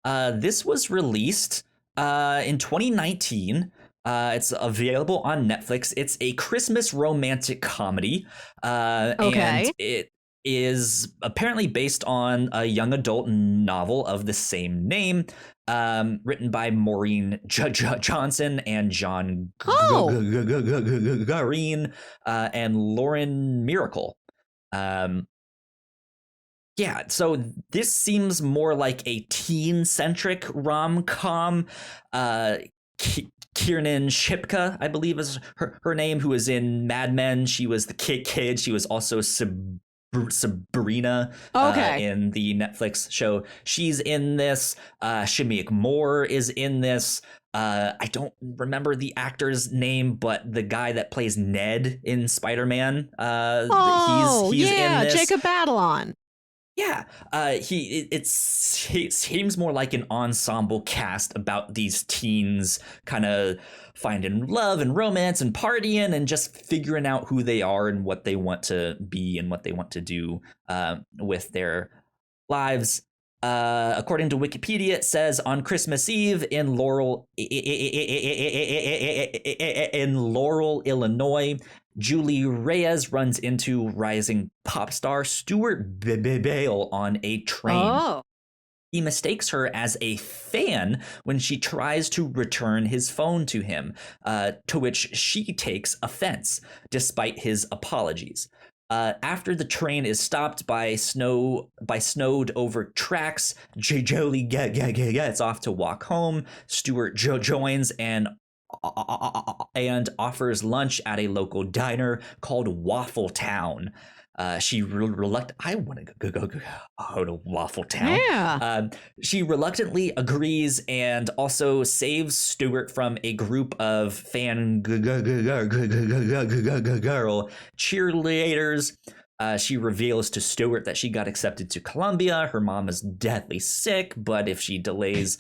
This was released in 2019. It's available on Netflix. It's a Christmas romantic comedy. And it is apparently based on a young adult novel of the same name, written by Maureen Johnson and John Green and Lauren Miracle. So this seems more like a teen-centric rom-com. Kiernan Shipka, I believe is her name, who was in Mad Men. She was the kid. She was also Sabrina Sabrina Okay. in the Netflix show. She's in this. Shamik Moore is in this. I don't remember the actor's name, but the guy that plays Ned in Spider-Man, he's in this. Jacob Batalon. Yeah, it seems more like an ensemble cast about these teens kind of finding love and romance and partying and just figuring out who they are and what they want to be and what they want to do with their lives. According to Wikipedia, it says on Christmas Eve in Laurel, Illinois, Julie Reyes runs into rising pop star Stuart Bale on a train. Oh. He mistakes her as a fan when she tries to return his phone to him, to which she takes offense, despite his apologies. After the train is stopped by snowed over tracks, Jolie gets off to walk home. Stuart joins and offers lunch at a local diner called Waffle Town. She I want to go to Waffle Town. Yeah. She reluctantly agrees and also saves Stuart from a group of fan girl cheerleaders. She reveals to Stuart that she got accepted to Columbia. Her mom is deathly sick, but if she delays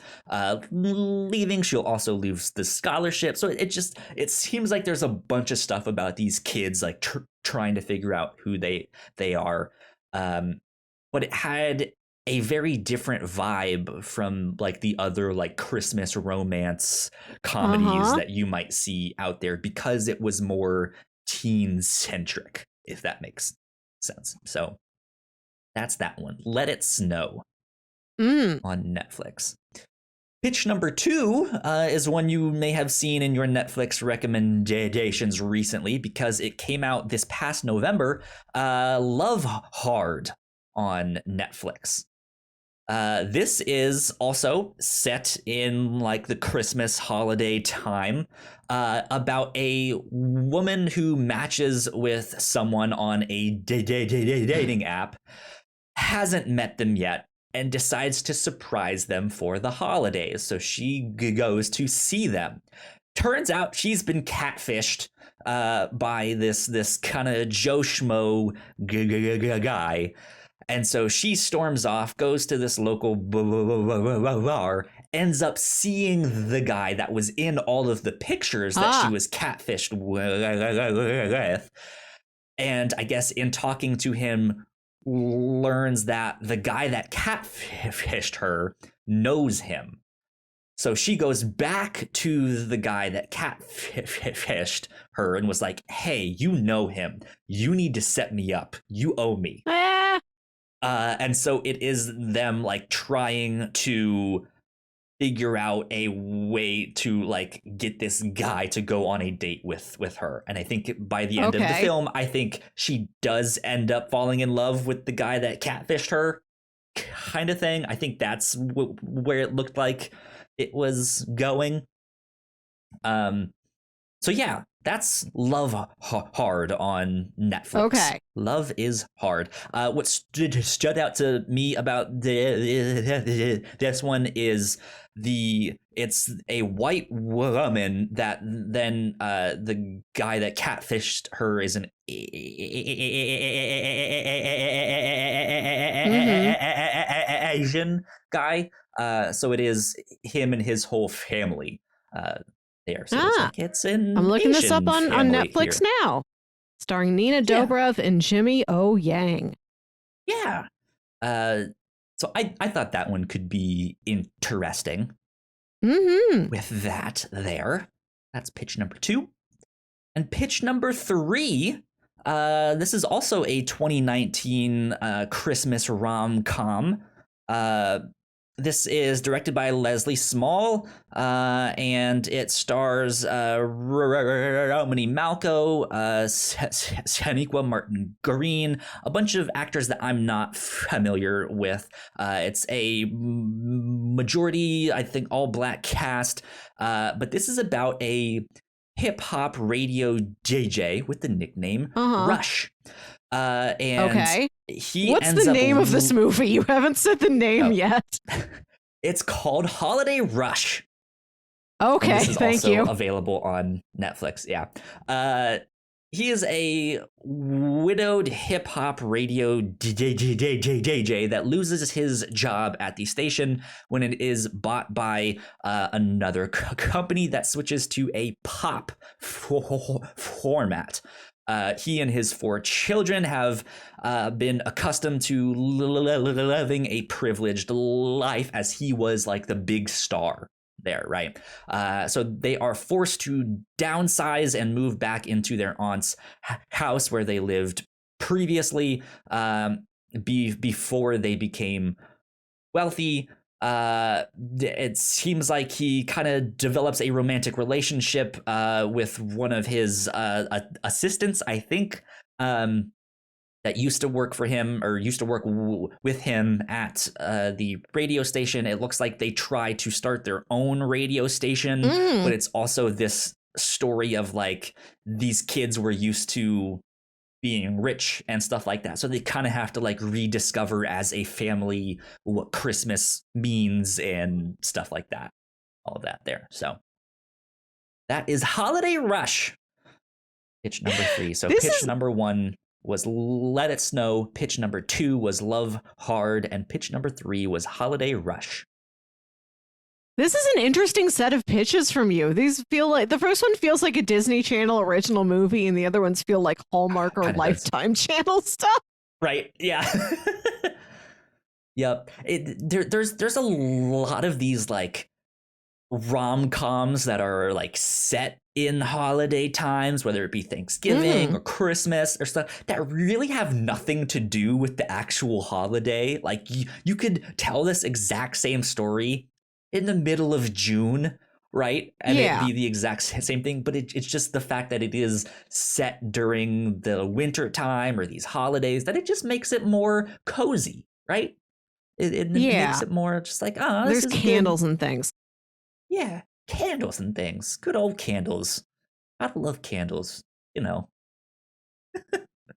leaving, she'll also lose the scholarship. So it seems like there's a bunch of stuff about these kids like trying to figure out who they are. But it had a very different vibe from like the other like Christmas romance comedies that you might see out there because it was more teen centric, if that makes sense. So that's that one. Let It Snow on Netflix. Pitch number 2 is one you may have seen in your Netflix recommendations recently because it came out this past November. Love Hard on Netflix. This is also set in like the Christmas holiday time, about a woman who matches with someone on a dating app, hasn't met them yet, and decides to surprise them for the holidays. So she goes to see them. Turns out she's been catfished by this kind of Joe Schmo guy. And so she storms off, goes to this local bar, ends up seeing the guy that was in all of the pictures that she was catfished with. And I guess in talking to him, learns that the guy that catfished her knows him. So she goes back to the guy that catfished her and was like, hey, you know him. You need to set me up. You owe me. And so it is them like trying to figure out a way to like get this guy to go on a date with her. And I think by the end of the film, I think she does end up falling in love with the guy that catfished her, kind of thing. I think that's where it looked like it was going. So yeah, that's Love Hard on Netflix. Okay. Love is Hard. What stood out to me about this one is it's a white woman that then the guy that catfished her is an Asian guy. So it is him and his whole family there. So it's an I'm looking Asian this up on Netflix here. now. Starring Nina Dobrev and Jimmy O. Yang. Yeah. So I thought that one could be interesting. With that there. That's pitch number 2. And pitch number 3, this is also a 2019 Christmas rom-com. This is directed by Leslie Small, and it stars Romany Malco, Shaniqua Martin Green, a bunch of actors that I'm not familiar with. It's a majority, I think, all-black cast, but this is about a hip-hop radio DJ with the nickname Rush. And okay. he What's ends the up name of this movie? You haven't said the name yet. It's called Holiday Rush. Okay, And this is thank also you. available on Netflix. Yeah. He is a widowed hip hop radio DJ that loses his job at the station when it is bought by another company that switches to a pop format. He and his 4 children have been accustomed to living a privileged life as he was like the big star there, right? So they are forced to downsize and move back into their aunt's house where they lived previously before they became wealthy. It seems like he kind of develops a romantic relationship with one of his assistants, I think, that used to work for him or used to work with him at the radio station. It looks like they try to start their own radio station, but it's also this story of like these kids were used to being rich and stuff like that. So they kind of have to like rediscover as a family what Christmas means and stuff like that. All of that there. So that is Holiday Rush. Pitch number 3. So number 1 was Let It Snow, pitch number 2 was Love Hard, and pitch number 3 was Holiday Rush. This is an interesting set of pitches from you. These feel like the first one feels like a Disney Channel original movie, and the other ones feel like Hallmark or Lifetime Channel stuff. Right? Yeah. Yep. There's a lot of these like rom-coms that are like set in holiday times, whether it be Thanksgiving or Christmas or stuff that really have nothing to do with the actual holiday. Like you could tell this exact same story in the middle of June, right? And it'd be the exact same thing, but it's just the fact that it is set during the winter time or these holidays that it just makes it more cozy, right? It makes it more just like, oh, there's candles and things. Yeah, candles and things. Good old candles. I love candles, you know.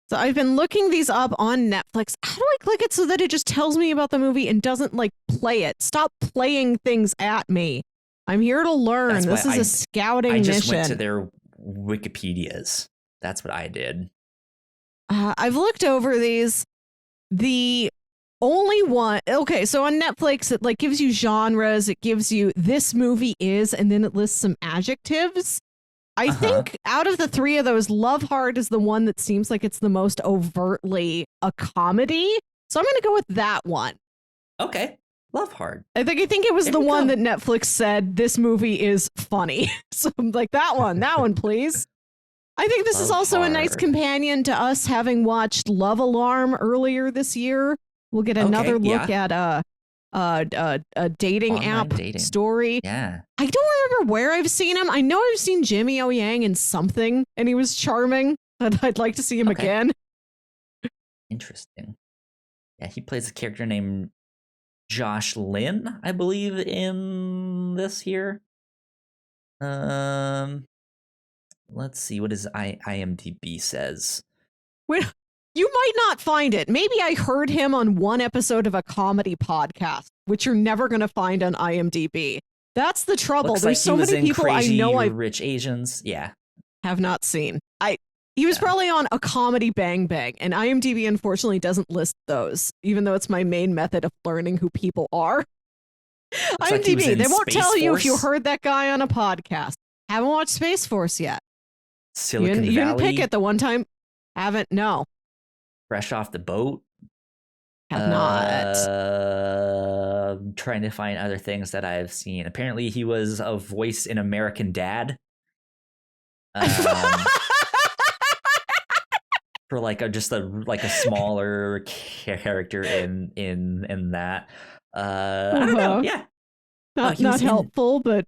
So I've been looking these up on Netflix. How do I click it so that it just tells me about the movie and doesn't like play it? Stop playing things at me. I'm here to learn. This is a scouting mission. I just went to their Wikipedias. That's what I did. I've looked over these. The only one. Okay, so on Netflix, it like gives you genres. It gives you this movie is, and then it lists some adjectives. I think out of the 3 of those, Love Hard is the one that seems like it's the most overtly a comedy. So I'm going to go with that one. Okay. Love Hard. I think it was the one that Netflix said this movie is funny. So I'm like, that one, please. I think this is also a nice companion to us having watched Love Alarm earlier this year. We'll get another look at a dating app story. Yeah. I don't remember where I've seen him. I know I've seen Jimmy O Yang in something, and he was charming. I'd like to see him again. Interesting. Yeah, he plays a character named Josh Lin, I believe, in this here. Let's see what his IMDb says. Wait, you might not find it. Maybe I heard him on one episode of a comedy podcast, which you're never going to find on IMDb. That's the trouble. Looks There's like so many people I know I Rich Asians. Yeah. Have not seen. He was probably on A Comedy Bang Bang, and IMDb unfortunately doesn't list those, even though it's my main method of learning who people are. IMDb, they won't tell you if you heard that guy on a podcast. Haven't watched Space Force yet. Silicon Valley. You didn't pick it the one time. Haven't, no. Fresh Off the Boat. Have not. Trying to find other things that I've seen. Apparently he was a voice in American Dad. For like a smaller character in that. I don't know. Yeah. Not helpful, but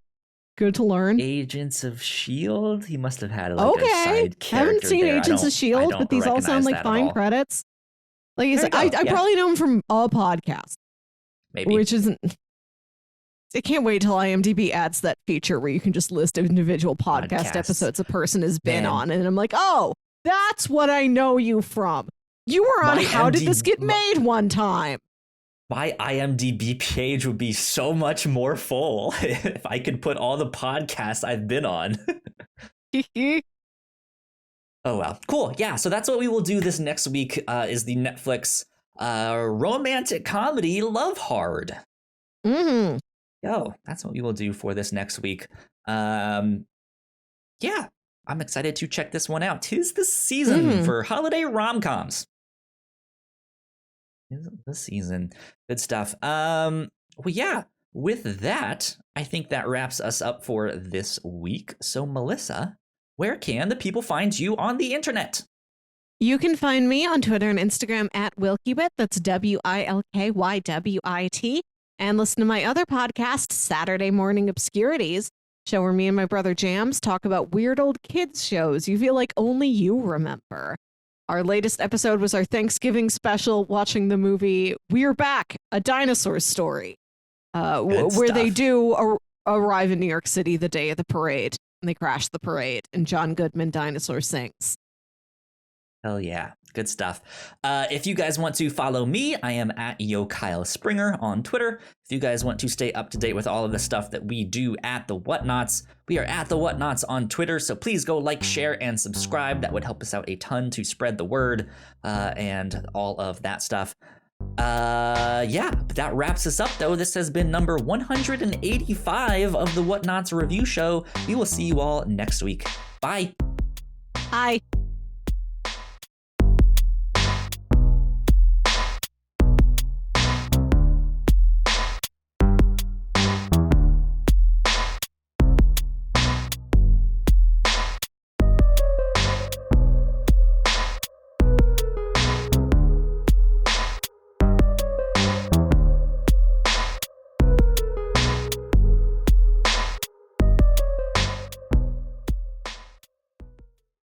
good to learn. Agents of S.H.I.E.L.D. He must have had a side character. Haven't seen there. Agents of S.H.I.E.L.D., but these all sound like fine credits. Like you said, I probably know him from a podcast. Maybe. Which isn't... I can't wait till IMDb adds that feature where you can just list individual podcast episodes a person has been on. And I'm like, oh, that's what I know you from. You were on My How Did This MD Get Made one time. My IMDb page would be so much more full if I could put all the podcasts I've been on. Oh, well. Cool. Yeah, so that's what we will do this next week is the Netflix romantic comedy Love Hard. Mm-hmm. Yo, that's what we will do for this next week. Yeah, I'm excited to check this one out. 'Tis the season for holiday rom-coms. The season. Good stuff. Well, yeah, with that, I think that wraps us up for this week. So, Melissa, where can the people find you on the internet? You can find me on Twitter and Instagram at Wilkywit. That's WILKYWIT. And listen to my other podcast, Saturday Morning Obscurities, show where me and my brother Jams talk about weird old kids shows you feel like only you remember. Our latest episode was our Thanksgiving special, watching the movie We're Back, A Dinosaur Story, where they do arrive in New York City the day of the parade, and they crash the parade, and John Goodman Dinosaur sings. Hell yeah. Good stuff. If you guys want to follow me, I am at YoKyleSpringer on Twitter. If you guys want to stay up to date with all of the stuff that we do at the Whatnauts, we are at the Whatnauts on Twitter. So please go like, share, and subscribe. That would help us out a ton to spread the word and all of that stuff. Yeah, that wraps us up though. This has been number 185 of the Whatnauts review show. We will see you all next week. Bye. Bye.